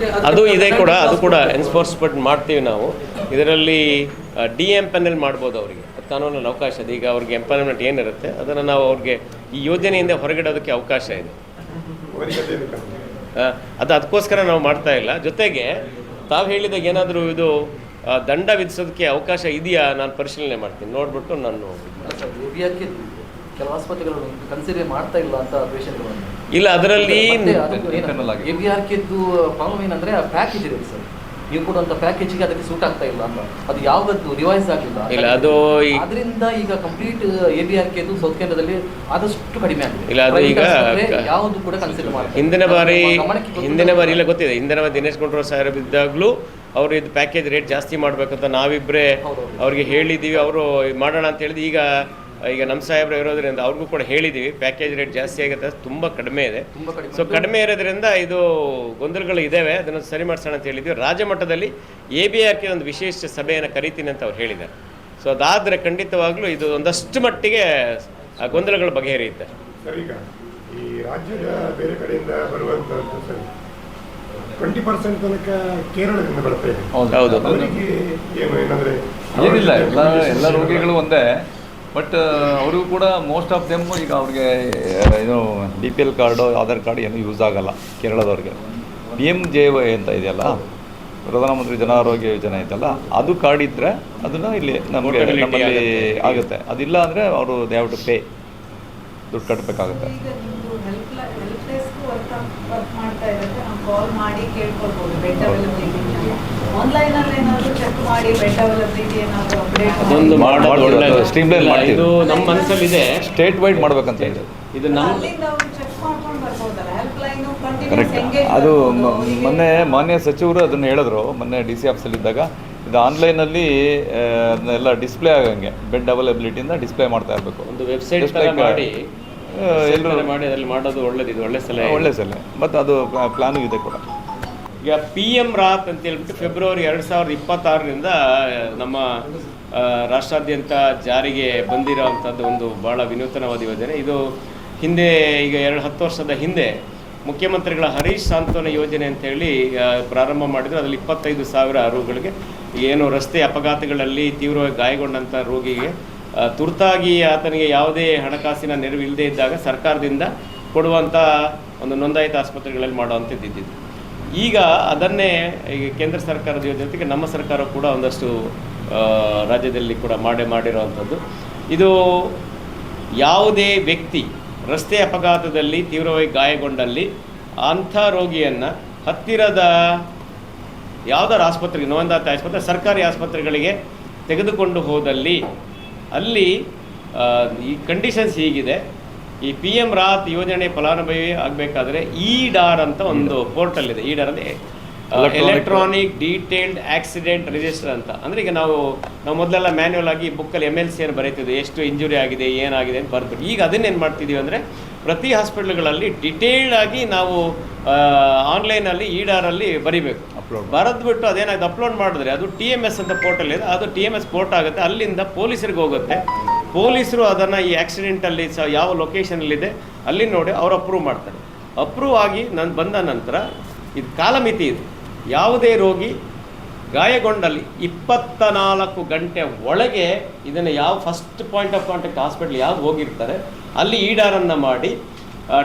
ಅದು ಇದೆ ಕೂಡ, ಅದು ಕೂಡ ಎನ್ಫೋರ್ಸ್ಮೆಂಟ್ ಮಾಡ್ತೀವಿ ನಾವು. ಇದರಲ್ಲಿ DMPNL ಮಾಡ್ಬೋದು ಅವರಿಗೆ, ಅದು ಕಾನೂನಲ್ಲಿ ಅವಕಾಶ ಇದೆ. ಈಗ ಅವ್ರಿಗೆ ಎಂಪ್ಲಾಯ್ಮೆಂಟ್ ಏನಿರುತ್ತೆ ಅದನ್ನು ನಾವು ಅವ್ರಿಗೆ ಈ ಯೋಜನೆಯಿಂದ ಹೊರಗಿಡೋದಕ್ಕೆ ಅವಕಾಶ ಇದೆ. ಅದಕ್ಕೋಸ್ಕರ ನಾವು ಮಾಡ್ತಾ ಇಲ್ಲ. ಜೊತೆಗೆ ತಾವು ಹೇಳಿದಾಗ ಏನಾದರೂ ಇದು ದಂಡ ವಿಧಿಸೋದಕ್ಕೆ ಅವಕಾಶ ಇದೆಯಾ, ನಾನು ಪರಿಶೀಲನೆ ಮಾಡ್ತೀನಿ, ನೋಡ್ಬಿಟ್ಟು ನಾನು. ABRK ಕೆಲವು ಆಸ್ಪತ್ರೆಗಳು ಕನ್ಸಿಡರ್ ಮಾಡ್ತಾ ಇಲ್ಲ ಅಂತ ಪೇಷಂಟ್ಗಳನ್ನು. ಇಲ್ಲ, ಅದರಲ್ಲಿ ABRKದ್ದು ಪ್ರಾಬ್ಲಮ್ ಏನಂದ್ರೆ ಆ ಪ್ಯಾಕೇಜ್ ಇದೆ ಸರ್, ನೀವು ಕೊಡುವಂಥ ಪ್ಯಾಕೇಜಿಗೆ ಅದಕ್ಕೆ ಸೂಟ್ ಆಗ್ತಾ ಇಲ್ಲ ಅಂತ. ಅದು ಯಾವ್ದು ರಿವೈಸ್ ಆಗಿಲ್ಲ. ಇಲ್ಲ, ಅದು ಅದರಿಂದ ಈಗ ಕಂಪ್ಲೀಟ್ ABRKದ್ದು ಸೌತ್ ಕೇಂದ್ರದಲ್ಲಿ ಆದಷ್ಟು ಕಡಿಮೆ ಆಗಿದೆ. ಇಲ್ಲ, ಅದು ಈಗ ಯಾವುದು ಕೂಡ ಕನ್ಸಿಡರ್ ಮಾಡ್ತಾರೆ. ಹಿಂದಿನ ಬಾರಿ ಇಲ್ಲ ಗೊತ್ತಿದೆ, ಹಿಂದಿನ ಬಾರಿ ದಿನೇಶ್ ಗುಂಡೂರಾವ್ ಸಾಹೇಬ್ ಇದ್ದಾಗಲೂ ಅವರು ಇದು ಪ್ಯಾಕೇಜ್ ರೇಟ್ ಜಾಸ್ತಿ ಮಾಡಬೇಕಂತ ನಾವಿಬ್ಬರೇ ಅವ್ರಿಗೆ ಹೇಳಿದ್ದೀವಿ. ಅವರು ಮಾಡೋಣ ಅಂತ ಹೇಳಿದ್ವಿ. ಈಗ ನಮ್ಮ ಸಾಹೇಬ್ರು ಇರೋದ್ರಿಂದ ಅವ್ರಿಗೂ ಕೂಡ ಹೇಳಿದ್ದೀವಿ ಪ್ಯಾಕೇಜ್ ರೇಟ್ ಜಾಸ್ತಿ ಆಗುತ್ತೆ, ತುಂಬ ಕಡಿಮೆ ಇದೆ. ಸೊ ಕಡಿಮೆ ಇರೋದ್ರಿಂದ ಇದು ಗೊಂದಲಗಳು ಇದ್ದಾವೆ, ಅದನ್ನು ಸರಿ ಮಾಡಿಸೋಣ ಅಂತ ಹೇಳಿದ್ವಿ. ರಾಜ್ಯ ಮಟ್ಟದಲ್ಲಿ ABRK ಒಂದು ವಿಶೇಷ ಸಭೆಯನ್ನು ಕರಿತೀನಿ ಅಂತ ಅವ್ರು ಹೇಳಿದ್ದಾರೆ. ಸೊ ಅದಾದರೆ ಖಂಡಿತವಾಗ್ಲೂ ಇದು ಒಂದಷ್ಟು ಮಟ್ಟಿಗೆ ಗೊಂದಲಗಳು ಬಗೆಹರಿಯುತ್ತೆ. ಸರ್, ಈಗ ಈ ರಾಜ್ಯದ ಬೇರೆ ಕಡೆಯಿಂದ ಬರುವಂಥದ್ದು ಸರಿ 20% ತನಕ ಕೇರಳದಿಂದ ಬರ್ತಾ ಇದೆ. ಹೌದು, ಅವರಿಗೆ ಏನು ಏನಂದರೆ ಏನಿಲ್ಲ, ಎಲ್ಲ ರೋಗಿಗಳು ಒಂದೇ. ಬಟ್ ಅವ್ರಿಗೂ ಕೂಡ ಮೋಸ್ಟ್ ಆಫ್ ದೆಮ್ ಈಗ ಅವ್ರಿಗೆ ಏನು BPL ಕಾರ್ಡು, ಆಧಾರ್ ಕಾರ್ಡ್ ಏನು ಯೂಸ್ ಆಗಲ್ಲ ಕೇರಳದವ್ರಿಗೆ. PMJY ಅಂತ ಇದೆಯಲ್ಲ, ಪ್ರಧಾನಮಂತ್ರಿ ಜನ ಆರೋಗ್ಯ ಯೋಜನೆ ಐತಲ್ಲ, ಅದು ಕಾರ್ಡ್ ಇದ್ದರೆ ಅದನ್ನು ಇಲ್ಲಿ ನಮ್ಮಲ್ಲಿ ಆಗುತ್ತೆ. ಅದಿಲ್ಲ ಅಂದರೆ ಅವರು ದೇ ಹ್ಯಾವ್ ಟು ಪೇ, ದುಡ್ಡು ಕಟ್ಟಬೇಕಾಗುತ್ತೆ. ಅದೊಂದು ಮಾಡೋದು ಸ್ಟ್ರೀಮ್ಲೈನ್ ಮಾಡ್ತೀವಿ. ಇದು ನಮ್ಮ ಮನಸ್ಸಲ್ಲಿದೆ, ಸ್ಟೇಟ್ ವೈಡ್ ಮಾಡ್ಬೇಕಂತ ಹೇಳಿ. ಇದು ನಮ್ಮ ಕರೆಕ್ಟ್. ಅದು ಮೊನ್ನೆ ಮಾನ್ಯ ಸಚಿವರು ಅದನ್ನು ಹೇಳಿದ್ರು, ಮೊನ್ನೆ DC ಆಫೀಸಲ್ಲಿದ್ದಾಗ. ಇದು ಆನ್ಲೈನಲ್ಲಿ ಅದನ್ನೆಲ್ಲ ಡಿಸ್ಪ್ಲೇ ಆಗಂಗೆ ಬೆಡ್ ಅವೈಲಬಿಲಿಟಿಯಿಂದ ಡಿಸ್ಪ್ಲೇ ಮಾಡ್ತಾ ಇರಬೇಕು. ಒಂದು ವೆಬ್ಸೈಟ್ ಮಾಡಿ ಎಲ್ಲರೂ ಮಾಡಿ ಅದರಲ್ಲಿ ಮಾಡೋದು ಒಳ್ಳೇದು. ಇದು ಒಳ್ಳೆ ಸಲಹೆ. ಮತ್ತು ಅದು ಪ್ಲಾನು ಇದೆ ಕೂಡ. ಈಗ PM ರಾತ್ ಅಂತ ಹೇಳ್ಬಿಟ್ಟು ಫೆಬ್ರವರಿ 2026ರಿಂದ ನಮ್ಮ ರಾಷ್ಟ್ರಾದ್ಯಂತ ಜಾರಿಗೆ ಬಂದಿರೋವಂಥದ್ದು ಒಂದು ಭಾಳ ವಿನೂತನವಾದ ಯೋಜನೆ. ಇದು ಹಿಂದೆ ಈಗ 10 ವರ್ಷದ ಹಿಂದೆ ಮುಖ್ಯಮಂತ್ರಿಗಳ ಹರೀಶ್ ಸಾಂತ್ವನ ಯೋಜನೆ ಅಂತೇಳಿ ಪ್ರಾರಂಭ ಮಾಡಿದ್ರು. ಅದರಲ್ಲಿ 25,000 ರೋಗಿಗಳಿಗೆ, ಏನು ರಸ್ತೆ ಅಪಘಾತಗಳಲ್ಲಿ ತೀವ್ರವಾಗಿ ಗಾಯಗೊಂಡಂಥ ರೋಗಿಗೆ ತುರ್ತಾಗಿ ಆತನಿಗೆ ಯಾವುದೇ ಹಣಕಾಸಿನ ನೆರವು ಇಲ್ಲದೇ ಇದ್ದಾಗ ಸರ್ಕಾರದಿಂದ ಕೊಡುವಂಥ ಒಂದು ನೋಂದಾಯಿತ ಆಸ್ಪತ್ರೆಗಳಲ್ಲಿ ಮಾಡುವಂಥದ್ದು ಇದ್ದಿದ್ದು. ಈಗ ಅದನ್ನೇ ಈಗ ಕೇಂದ್ರ ಸರ್ಕಾರದ ಜೊತೆಗೆ ನಮ್ಮ ಸರ್ಕಾರ ಕೂಡ ಒಂದಷ್ಟು ರಾಜ್ಯದಲ್ಲಿ ಕೂಡ ಮಾಡಿರೋವಂಥದ್ದು. ಇದು ಯಾವುದೇ ವ್ಯಕ್ತಿ ರಸ್ತೆ ಅಪಘಾತದಲ್ಲಿ ತೀವ್ರವಾಗಿ ಗಾಯಗೊಂಡಲ್ಲಿ ಅಂಥ ರೋಗಿಯನ್ನು ಹತ್ತಿರದ ಯಾವುದಾದ್ರು ಆಸ್ಪತ್ರೆಗೆ, ನೋಂದಾಯಿತ ಆಸ್ಪತ್ರೆ, ಸರ್ಕಾರಿ ಆಸ್ಪತ್ರೆಗಳಿಗೆ ತೆಗೆದುಕೊಂಡು ಹೋದಲ್ಲಿ ಅಲ್ಲಿ ಈ ಕಂಡೀಷನ್ಸ್ ಹೀಗಿದೆ. ಈ PM ರಾತ್ ಯೋಜನೆ ಫಲಾನುಭವಿ ಆಗಬೇಕಾದ್ರೆ EDAR ಅಂತ ಒಂದು ಪೋರ್ಟಲ್ ಇದೆ. EDAR ಅಂದರೆ ಎಲೆಕ್ಟ್ರಾನಿಕ್ ಡೀಟೇಲ್ಡ್ ಆಕ್ಸಿಡೆಂಟ್ ರಿಜಿಸ್ಟರ್ ಅಂತ. ಅಂದರೆ ಈಗ ನಾವು ಮೊದಲೆಲ್ಲ ಮ್ಯಾನ್ಯುವಲ್ ಆಗಿ ಬುಕ್ಕಲ್ಲಿ MLCಯನ್ನು ಬರೀತಿದ್ವಿ, ಎಷ್ಟು ಇಂಜುರಿ ಆಗಿದೆ, ಏನಾಗಿದೆ ಅಂತ ಬರ್ದ್ಬಿಟ್ಟು. ಈಗ ಅದನ್ನೇನು ಮಾಡ್ತಿದ್ದೀವಿ ಅಂದರೆ ಪ್ರತಿ ಹಾಸ್ಪಿಟ್ಲ್ಗಳಲ್ಲಿ ಡಿಟೇಲ್ಡ್ ಆಗಿ ನಾವು ಆನ್ಲೈನಲ್ಲಿ EDAR-ಅಲ್ಲಿ ಬರೀಬೇಕು. ಬರೆದ್ಬಿಟ್ಟು ಅದೇನಾಗುತ್ತೆ ಅಪ್ಲೋಡ್ ಮಾಡಿದ್ರೆ ಅದು TMS ಅಂತ ಪೋರ್ಟಲ್ ಇದೆ, ಅದು TMS ಪೋರ್ಟ್ ಆಗುತ್ತೆ. ಅಲ್ಲಿಂದ ಪೊಲೀಸರಿಗೆ ಹೋಗುತ್ತೆ. ಪೊಲೀಸರು ಅದನ್ನು ಈ ಆಕ್ಸಿಡೆಂಟಲ್ಲಿ ಯಾವ ಲೊಕೇಶನಲ್ಲಿದೆ ಅಲ್ಲಿ ನೋಡಿ ಅವ್ರು ಅಪ್ರೂವ್ ಮಾಡ್ತಾರೆ. ಅಪ್ರೂವ್ ಆಗಿ ನಾನು ಬಂದ ನಂತರ ಇದು ಕಾಲಮಿತಿ ಇದೆ. ಯಾವುದೇ ರೋಗಿ ಗಾಯಗೊಂಡಲ್ಲಿ 24 ಗಂಟೆ ಒಳಗೆ ಇದನ್ನು ಯಾವ first point of contact hospital ಯಾವ್ದು ಹೋಗಿರ್ತಾರೆ ಅಲ್ಲಿ EDAR-ಅನ್ನು ಮಾಡಿ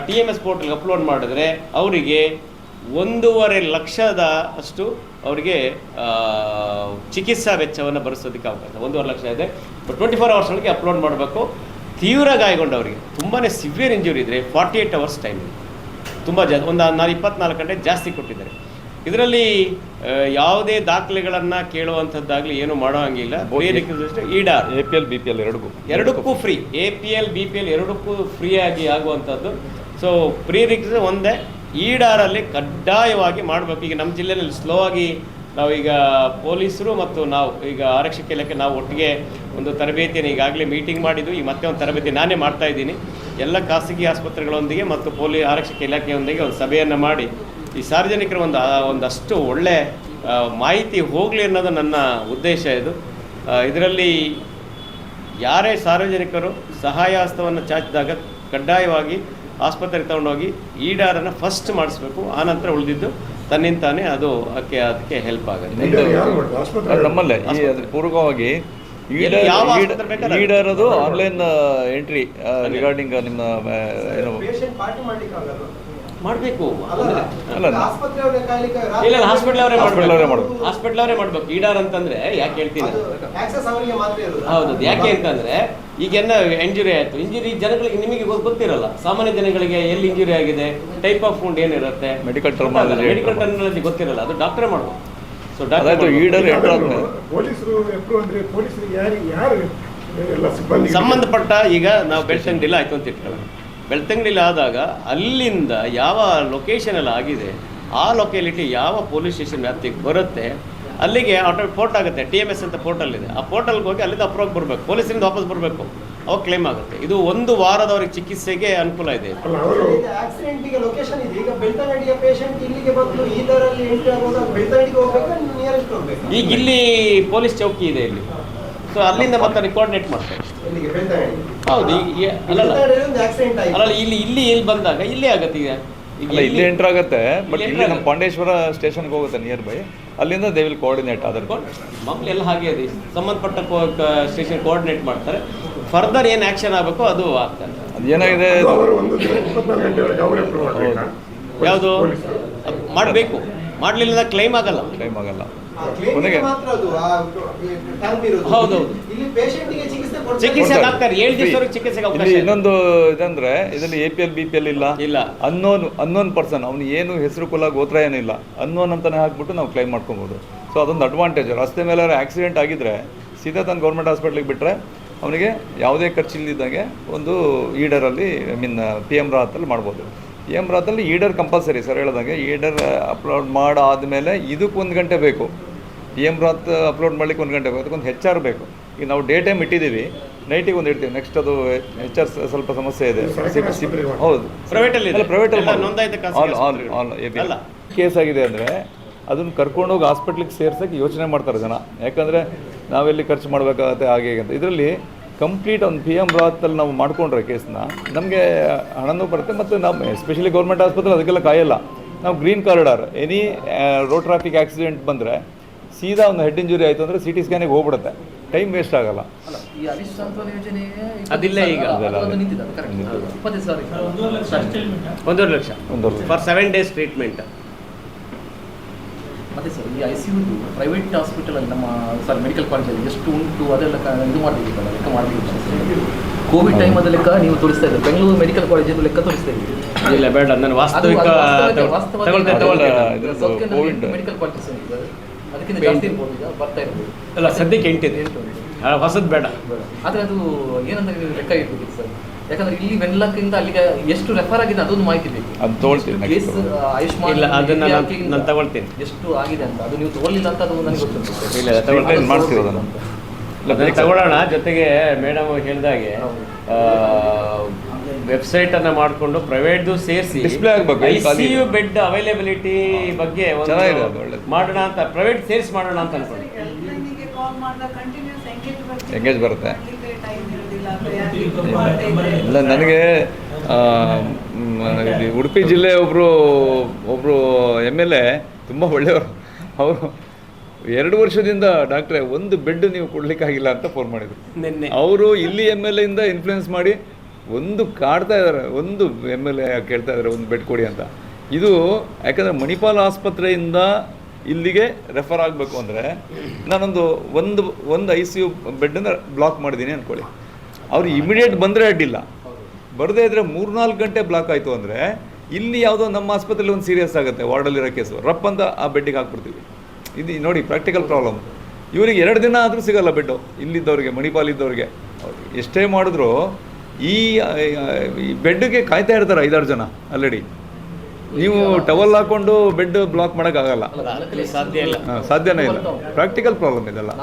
TMS ಪೋರ್ಟಲ್ಗೆ ಅಪ್ಲೋಡ್ ಮಾಡಿದ್ರೆ ಅವರಿಗೆ 1.5 ಲಕ್ಷದ ಅಷ್ಟು ಅವರಿಗೆ ಚಿಕಿತ್ಸಾ ವೆಚ್ಚವನ್ನು ಭರಿಸೋದಕ್ಕೆ ಅವಕಾಶ. 1.5 ಲಕ್ಷ ಇದೆ. 24 ಅವರ್ಸ್ ಒಳಗೆ ಅಪ್ಲೋಡ್ ಮಾಡಬೇಕು. ತೀವ್ರ ಗಾಯಗೊಂಡವರಿಗೆ, ತುಂಬಾ ಸಿವಿಯರ್ ಇಂಜುರಿ ಇದ್ದರೆ 48 ಅವರ್ಸ್ ಟೈಮ್ ಇದೆ. ತುಂಬ ಒಂದು 24 ಗಂಟೆ ಜಾಸ್ತಿ ಕೊಟ್ಟಿದ್ದಾರೆ. ಇದರಲ್ಲಿ ಯಾವುದೇ ದಾಖಲೆಗಳನ್ನು ಕೇಳುವಂಥದ್ದಾಗಲಿ ಏನು ಮಾಡೋ ಹಂಗಿಲ್ಲ. EDAR APL BPL ಎರಡಕ್ಕೂ ಫ್ರೀ. APL BPL ಎರಡಕ್ಕೂ ಫ್ರೀಯಾಗಿ ಆಗುವಂಥದ್ದು. ಸೊ ಪ್ರೀ ರಿಕ್ವಿಸಿಟ್ ಒಂದೇ, ಈಡಾರಲ್ಲಿ ಕಡ್ಡಾಯವಾಗಿ ಮಾಡಬೇಕು. ಈಗ ನಮ್ಮ ಜಿಲ್ಲೆಯಲ್ಲಿ ಸ್ಲೋ ಆಗಿ ನಾವೀಗ ಪೊಲೀಸರು ಮತ್ತು ನಾವು ಈಗ ಆರಕ್ಷಕ ಇಲಾಖೆ ನಾವು ಒಟ್ಟಿಗೆ ಒಂದು ತರಬೇತಿಯನ್ನು ಈಗಾಗಲೇ ಮೀಟಿಂಗ್ ಮಾಡಿದ್ದು, ಈ ಮತ್ತೆ ಒಂದು ತರಬೇತಿ ನಾನೇ ಮಾಡ್ತಾ ಇದ್ದೀನಿ. ಎಲ್ಲ ಖಾಸಗಿ ಆಸ್ಪತ್ರೆಗಳೊಂದಿಗೆ ಮತ್ತು ಆರಕ್ಷಕ ಇಲಾಖೆಯೊಂದಿಗೆ ಒಂದು ಸಭೆಯನ್ನು ಮಾಡಿ ಈ ಸಾರ್ವಜನಿಕರ ಒಂದಷ್ಟು ಒಳ್ಳೆ ಮಾಹಿತಿ ಹೋಗಲಿ ಅನ್ನೋದು ನನ್ನ ಉದ್ದೇಶ. ಇದರಲ್ಲಿ ಯಾರೇ ಸಾರ್ವಜನಿಕರು ಸಹಾಯ ಹಸ್ತವನ್ನು ಚಾಚಿದಾಗ ಕಡ್ಡಾಯವಾಗಿ ಆಸ್ಪತ್ರೆಗೆ ತಗೊಂಡೋಗಿ ಈಡಾರನ್ನು ಫಸ್ಟ್ ಮಾಡಿಸ್ಬೇಕು. ಆನಂತರ ಉಳಿದಿದ್ದು ತನ್ನಿಂತಾನೇ ಅದು ಅದಕ್ಕೆ ಹೆಲ್ಪ್ ಆಗುತ್ತೆ. ಯಾರು ಮಾಡೋದು? ಆಸ್ಪತ್ರೆ ನಮ್ಮಲ್ಲೇ ಅದ್ರ ಪೂರ್ವಕವಾಗಿ ಯಾವ ಆಸ್ಪತ್ರೆ ಬೇಕಾದ್ರೆ ಈಡಾರದು ಆನ್ಲೈನ್ ಎಂಟ್ರಿ ರಿಗಾರ್ಡಿಂಗ್ ನಿಮ್ಮ ಏನು ಪೇಷಂಟ್ ಪಾರ್ಟಿ ಮಾಡ್ಲಿಕ್ಕೆ ಆಗಲ್ಲ. ಮಾಡಬೇಕು. ಅಲ್ಲ ಆಸ್ಪತ್ರೆ ಅವರೇ ಕಾಯ್ಲಿಕ್ಕೆ ಇಲ್ಲ, ಹಾಸ್ಪಿಟಲ್ ಅವರೇ Hospital ಅವರೇ ಮಾಡಬೇಕು. ಹಾಸ್ಪಿಟಲ್ ಅವರೇ ಮಾಡಬೇಕು. ಈಡಾರ್ ಅಂತಂದ್ರೆ ಯಾಕೆ ಹೇಳ್ತೀನಿ, ಆಕ್ಸೆಸ್ ಅವರಿಗೆ ಮಾತ್ರ ಇರೋದು. ಹೌದು. ಯಾಕೆ ಅಂತಂದ್ರೆ ಈಗೆಲ್ಲ ಇಂಜುರಿ ಆಯಿತು, ಇಂಜುರಿ ಜನಗಳಿಗೆ ನಿಮಗೆ ಗೊತ್ತಿರಲ್ಲ. ಸಾಮಾನ್ಯ ಜನಗಳಿಗೆ ಎಲ್ಲಿ ಇಂಜುರಿ ಆಗಿದೆ, ಟೈಪ್ ಆಫ್ ವುಂಡ್ ಏನಿರುತ್ತೆ, ಮೆಡಿಕಲ್ ಟರ್ಮಿನಾಲಜಿ ಗೊತ್ತಿರಲ್ಲ. ಅದು ಡಾಕ್ಟರೇ ಮಾಡಬೇಕು. ಸೊ ಅದಾಯ್ತು. ಈಡರ್ ಎಂಟರ್ ಆದ್ಮೇಲೆ ಪೊಲೀಸರು ಎಪ್ರು ಅಂದ್ರೆ ಪೊಲೀಸರು ಯಾರು ಎಲ್ಲ ಸಿಬ್ಬಂದಿ ಸಂಬಂಧಪಟ್ಟ ಈಗ ನಾವು ಬೆಳ್ತಂಗಡಿಲ್ಲ ಆಯ್ತು ಅಂತ ಇಟ್ಕೊಳ್ಳೋಣ. ಬೆಳ್ತಂಗಡಿಲಿ ಆದಾಗ ಅಲ್ಲಿಂದ ಯಾವ ಲೊಕೇಶನಲ್ಲಿ ಆಗಿದೆ ಆ ಲೊಕ್ಯಾಲಿಟಿ ಯಾವ ಪೊಲೀಸ್ ಸ್ಟೇಷನ್ ವ್ಯಾಪ್ತಿಗೆ ಬರುತ್ತೆ ಅಲ್ಲಿಗೆ ಆಟೋ ಪೋರ್ಟ್ ಆಗುತ್ತೆ. TMS ಅಂತ ಪೋರ್ಟಲ್ ಇದೆ. ಆ ಪೋರ್ಟಲ್ಗೆ ಹೋಗಿ ಅಲ್ಲಿಂದ ಅಪ್ರೋಗ್ ಬರಬೇಕು, ಪೊಲೀಸರಿಂದ ವಾಪಸ್ ಬರಬೇಕು, ಅವಾಗ ಕ್ಲೇಮ್ ಆಗುತ್ತೆ. ಇದು 1 ವಾರದವರೆಗೆ ಚಿಕಿತ್ಸೆಗೆ ಅನುಕೂಲ ಇದೆ. ಆಕ್ಸಿಡೆಂಟಿಗೆ ಲೊಕೇಶನ್ ಇದೆ. ಈಗ ಬೆಳ್ತಂಗಡಿಯ ಪೇಷಂಟ್ ಇಲ್ಲಿಗೆ ಬಂದು ಈ ದರಲ್ಲಿ ಎಂಟ್ರಿ ಆಗುವಾಗ ಬೆಳ್ತಂಗಡಿಗೆ ಹೋಗ್ಬೇಕು, ನಿಯರೆಸ್ಟ್ ಹೋಗ್ಬೇಕು. ಈಗ ಇಲ್ಲಿ ಪೊಲೀಸ್ ಚೌಕಿ ಇದೆ ಇಲ್ಲಿ, ಸೊ ಅಲ್ಲಿಂದ ಮತ್ತೆ ಕೋಆರ್ಡಿನೇಟ್ ಮಾಡ್ತಾರೆ. ಇಲ್ಲಿಗೆ ಬೆಳ್ತಂಗಡಿ. ಹೌದು. ಈಗ ಅಲ್ಲಲ್ಲ ಒಂದು ಆಕ್ಸಿಡೆಂಟ್ ಆಯ್ತು. ಅಲ್ಲ ಇಲ್ಲಿ ಬಂದಾಗ ಇಲ್ಲೇ ಆಗುತ್ತೆ. ಈಗ ಅಲ್ಲ ಇಲ್ಲಿ ಎಂಟರ್ ಆಗುತ್ತೆ, ಬಟ್ ಇಲ್ಲಿ ನಮ್ಮ ಪಾಂಡೇಶ್ವರ ಸ್ಟೇಷನ್ಗೆ ಹೋಗುತ್ತೆ ನಿಯರ್ ಬೈ. ಅಲ್ಲಿಂದ ದೇ ವಿಲ್ ಕೋಆರ್ಡಿನೇಟ್ ಅದರ ಮಾಮೂಲಿ ಎಲ್ಲ ಹಾಗೆ ಇದೆ. ಸಂಬಂಧಪಟ್ಟ ಸ್ಟೇಷನ್ ಕೋಆರ್ಡಿನೇಟ್ ಮಾಡ್ತಾರೆ. ಫರ್ದರ್ ಏನು ಆ್ಯಕ್ಷನ್ ಆಗಬೇಕು ಅದು ಆಗ್ತದೆ. ಅದೇನಾಗಿದೆ ಅವರು ಒಂದು ದಿನ 24 ಗಂಟೆಯೊಳಗೆ ಅವರೇ ಅಪ್ರೂವ್ ಮಾಡಬೇಕಾ? ಯಾವುದು ಮಾಡಬೇಕು, ಮಾಡಲಿಲ್ಲ ಕ್ಲೈಮ್ ಆಗಲ್ಲ. ಕ್ಲೈಮ್ ಆಗಲ್ಲ. ಕ್ಲೇಮಿಗೆ ಕೊನೆಗೆ ಮಾತ್ರ ಅದು ಟರ್ಮ್ ಇರೋದು. ಹೌದೌದು. ಇಲ್ಲಿ ಪೇಷಂಟ್ಗೆ ಚಿಕಿತ್ಸೆ ಕೊಡ್ತಾರೆ. ಚಿಕಿತ್ಸೆಗೆ ಆಗ್ತಾರೆ 7 ದಿವಸವರೆಗೆ ಚಿಕಿತ್ಸೆಗೆ ಅವಕಾಶ ಇಲ್ಲಿ ಇದೆ. ಇನ್ನೊಂದು ಇದಂದ್ರೆ ಇದರಲ್ಲಿ APL BPL ಇಲ್ಲ. ಅನ್ನೋನ್ ಪರ್ಸನ್, ಅವ್ನು ಏನು ಹೆಸರು ಕುಲ ಗೋತ್ರ ಏನಿಲ್ಲ, ಅನ್ನೋನ್ ಅಂತಾನೆ ಹಾಕ್ಬಿಟ್ಟು ನಾವು ಕ್ಲೈಮ್ ಮಾಡ್ಕೊಬೋದು. ಸೊ ಅದೊಂದು ಅಡ್ವಾಂಟೇಜ್. ರಸ್ತೆ ಮೇಲೆ ಆಕ್ಸಿಡೆಂಟ್ ಆಗಿದ್ರೆ ಸೀದಾ ತಾನು ಗೌರ್ಮೆಂಟ್ ಹಾಸ್ಪಿಟ್ಲಿಗೆ ಬಿಟ್ಟರೆ ಅವನಿಗೆ ಯಾವುದೇ ಖರ್ಚಿಲ್ಲದಿದ್ದಂಗೆ ಒಂದು ಈಡರಲ್ಲಿ PM ರಾಹತಲ್ಲಿ ಮಾಡ್ಬೋದು. PM ರಾಹತಲ್ಲಿ ಈಡರ್ ಕಂಪಲ್ಸರಿ. ಸರ್ ಹೇಳ್ದಂಗೆ ಈಡರ್ ಅಪ್ಲೋಡ್ ಮಾಡಾದಮೇಲೆ ಇದಕ್ಕೆ 1 ಗಂಟೆ ಬೇಕು. PM ರಾಹತ್ ಅಪ್ಲೋಡ್ ಮಾಡ್ಲಿಕ್ಕೆ 1 ಗಂಟೆ ಬೇಕು. ಅದಕ್ಕೊಂದು HR ಬೇಕು. ಈಗ ನಾವು ಡೇ ಟೈಮ್ ಇಟ್ಟಿದ್ದೀವಿ, ನೈಟಿಗೆ ಒಂದು ಇಡ್ತೀವಿ. ನೆಕ್ಸ್ಟ್ ಅದು HR ಸ್ವಲ್ಪ ಸಮಸ್ಯೆ ಇದೆ. ಹೌದು, ಪ್ರೈವೇಟಲ್ಲಿ ಇದೆ. ಪ್ರೈವೇಟಲ್ಲಿ ಎಲ್ಲ ನೋಂದಾಯಿತ ಖಾಸಗಿ ಆಸ್ಪತ್ರೆಗಳು. ಅಲ್ಲ. ಕೇಸ್ ಆಗಿದೆ ಅಂದರೆ ಅದನ್ನು ಕರ್ಕೊಂಡೋಗಿ ಹಾಸ್ಪಿಟ್ಲಿಗೆ ಸೇರ್ಸೋಕ್ಕೆ ಯೋಚನೆ ಮಾಡ್ತಾರೆ ಜನ. ಯಾಕಂದರೆ ನಾವೆಲ್ಲಿ ಖರ್ಚು ಮಾಡಬೇಕಾಗತ್ತೆ ಹಾಗೆ ಹೀಗೆ ಅಂತ. ಇದರಲ್ಲಿ ಕಂಪ್ಲೀಟ್ ಒಂದು PM ರಾಹತಲ್ಲಿ ನಾವು ಮಾಡಿಕೊಂಡ್ರೆ ಕೇಸ್ನ ನಮಗೆ ಹಣನೂ ಬರುತ್ತೆ. ಮತ್ತು ನಾವು ಎಸ್ಪೆಷಲಿ ಗೌರ್ಮೆಂಟ್ ಆಸ್ಪತ್ರೆ ಅದಕ್ಕೆಲ್ಲ ಕಾಯಲ್ಲ. ನಾವು green corridor, any road traffic accident ಬಂದರೆ ಸೀದಾ ಒಂದು ಹೆಡ್ ಇಂಜುರಿ ಆಯಿತು ಅಂದರೆ CT ಸ್ಕ್ಯಾನಿಗೆ ಹೋಗ್ಬಿಡುತ್ತೆ, ಟೈಮ್ ವೇಸ್ಟ್ ಆಗಲ್ಲ. ಅಲ್ಲ, ಈ ಆಯುಷ್ ಸಾಂತ್ವನ ಯೋಜನೆ ಅದಿಲ್ಲ ಈಗ. ಅದು ನಿಂತಿದೆ, ಅದು correct. 25,000 1,50,000 ಅಷ್ಟೇ. 1.5 ಲಕ್ಷ ಫಾರ್ 7 days ಟ್ರೀಟ್ಮೆಂಟ್. ಮತ್ತೆ ಸರ್, ಈ ICU ಪ್ರೈವೇಟ್ ಹಾಸ್ಪಿಟಲಲ್ಲಿ ನಮ್ಮ ಮೆಡಿಕಲ್ ಕಾಲೇಜಲ್ಲಿ ಎಷ್ಟು ಉಂಟು ಅದೆಲ್ಲ ಇದು ಮಾಡಬೇಕಿತ್ತಲ್ಲ, ಲೆಕ್ಕ ಮಾಡಬೇಕು. ಕೋವಿಡ್ ಟೈಮ್ ಅದ ಲೆಕ್ಕ ನೀವು ತೋರಿಸ್ತಾ ಇದ್ದೀರಿ, ಬೆಂಗಳೂರು ಮೆಡಿಕಲ್ ಕಾಲೇಜಲ್ಲಿ ಲೆಕ್ಕ ತೋರಿಸ್ತಾ ಇದ್ದೀರಿ. ಇಲ್ಲ ಬೇಡ, ನಾನು ವಾಸ್ತವಿಕ ಮೆಡಿಕಲ್ ಕಾಲೇಜಸ್ ಅದಕ್ಕಿಂತ ಜಾಸ್ತಿ ಇರ್ಬೋದು, ಈಗ ಬರ್ತಾ ಇರ್ಬೋದು. ಅಲ್ಲ ಸದ್ಯಕ್ಕೆ 8 ಇದೆ, ಹೊಸದು ಬೇಡ. ಆದರೆ ಅದು ಏನಂತ ನೀವು ಲೆಕ್ಕ ಇರ್ಬೇಕಿತ್ತು ಸರ್. ಯಾಕಂದ್ರೆ ಇಲ್ಲಿ ವೆನ್ಲಾಕ್ಕಿಂತ ಅಲ್ಲಿಗೆ ಎಷ್ಟು ರೆಫರ್ ಆಗಿದೆ ಅದೊಂದು ಮಾಹಿತಿ ಬೇಕು. ಅದು ತಗೊಳ್ತೀನಿ. ಕೇಸ್ ಆಯುಷ್ಮಾನ್ ಇಲ್ಲ, ಅದನ್ನ ನಾನು ತಗೊಳ್ತೀನಿ. ಎಷ್ಟು ಆಗಿದೆ ಅಂತ ಅದು ನೀವು ತಗೊಳ್ಳಿಲ್ಲ ಅಂತ ಅದು ನನಗೆ ಗೊತ್ತುಂಟು. ಇಲ್ಲ ತಗೊಳ್ತೀನಿ, ಮಾಡ್ತೀವಿ ಅದನ್ನು. ತಗೊಳ್ಳೋಣ. ಜೊತೆಗೆ ಮೇಡಮ್ ಹೇಳಿದಾಗೆ ವೆಬ್ಸೈಟನ್ನು ಮಾಡಿಕೊಂಡು ಪ್ರೈವೇಟ್ದು ಸೇರಿಸಿ ಡಿಸ್ಪ್ಲೇ ಆಗಬೇಕು. ICU ಬೆಡ್ ಅವೈಲೇಬಿಲಿಟಿ ಬಗ್ಗೆ ಚೆನ್ನಾಗಿದೆ, ಅದು ಒಳ್ಳೆದು. ಮಾಡೋಣ ಅಂತ, ಪ್ರೈವೇಟ್ ಸೇರಿಸಿ ಮಾಡೋಣ ಅಂತ ಅನ್ಕೊಂಡು. ಎಂಗೇಜ್ ಬರುತ್ತೆ. ಇಲ್ಲ, ನನಗೆ ಇಲ್ಲಿ ಉಡುಪಿ ಜಿಲ್ಲೆ ಒಬ್ಬರು MLA ತುಂಬ ಒಳ್ಳೆಯವರು. ಅವರು 2 ವರ್ಷದಿಂದ ಡಾಕ್ಟ್ರೆ ಒಂದು ಬೆಡ್ ನೀವು ಕೊಡ್ಲಿಕ್ಕಾಗಿಲ್ಲ ಅಂತ ಫೋನ್ ಮಾಡಿದರು. ನಿನ್ನೆ ಅವರು ಇಲ್ಲಿ MLA ಇಂದ ಇನ್ಫ್ಲೂಯೆನ್ಸ್ ಮಾಡಿ ಒಂದು ಕಾಡ್ತಾ ಇದ್ದಾರೆ, ಒಂದು MLA ಕೇಳ್ತಾ ಇದ್ದಾರೆ ಒಂದು ಬೆಡ್ ಕೊಡಿ ಅಂತ. ಇದು ಯಾಕಂದರೆ ಮಣಿಪಾಲ್ ಆಸ್ಪತ್ರೆಯಿಂದ ಇಲ್ಲಿಗೆ ರೆಫರ್ ಆಗಬೇಕು ಅಂದರೆ ನಾನೊಂದು ಒಂದು ICU ಬೆಡ್ಡನ್ನು ಬ್ಲಾಕ್ ಮಾಡಿದ್ದೀನಿ ಅಂದ್ಕೊಳ್ಳಿ. ಅವ್ರು ಇಮಿಡಿಯೇಟ್ ಬಂದರೆ ಅಡ್ಡಿಲ್ಲ, ಬರದೇ ಇದ್ದರೆ 3-4 ಗಂಟೆ ಬ್ಲಾಕ್ ಆಯಿತು ಅಂದರೆ ಇಲ್ಲಿ ಯಾವುದೋ ನಮ್ಮ ಆಸ್ಪತ್ರೆಯಲ್ಲಿ ಒಂದು ಸೀರಿಯಸ್ ಆಗುತ್ತೆ, ವಾರ್ಡಲ್ಲಿರೋ ಕೇಸು, ರಪ್ ಅಂತ ಆ ಬೆಡ್ಡಿಗೆ ಹಾಕ್ಬಿಡ್ತೀವಿ. ಇದು ನೋಡಿ ಪ್ರಾಕ್ಟಿಕಲ್ ಪ್ರಾಬ್ಲಮ್. ಇವರಿಗೆ 2 ದಿನ ಆದರೂ ಸಿಗೋಲ್ಲ ಬೆಡ್ಡು ಇಲ್ಲಿದ್ದವ್ರಿಗೆ, ಮಣಿಪಾಲ್ ಇದ್ದವ್ರಿಗೆ. ಎಷ್ಟೇ ಮಾಡಿದ್ರು ಈ ಬೆಡ್ಗೆ ಕಾಯ್ತಾ ಇರ್ತಾರೆ 5-6 ಜನ ಆಲ್ರೆಡಿ. ನೀವು ಟವಲ್ ಹಾಕೊಂಡು ಬೆಡ್ ಬ್ಲಾಕ್ ಮಾಡೋಕ್ಕಾಗಲ್ಲ, ಅಲ್ಲ, ಸಾಧ್ಯ ಇಲ್ಲ. ಸಾಧ್ಯನೇ ಇಲ್ಲ. ಪ್ರಾಕ್ಟಿಕಲ್ ಪ್ರಾಬ್ಲಮ್ ಇದೆಲ್ಲ.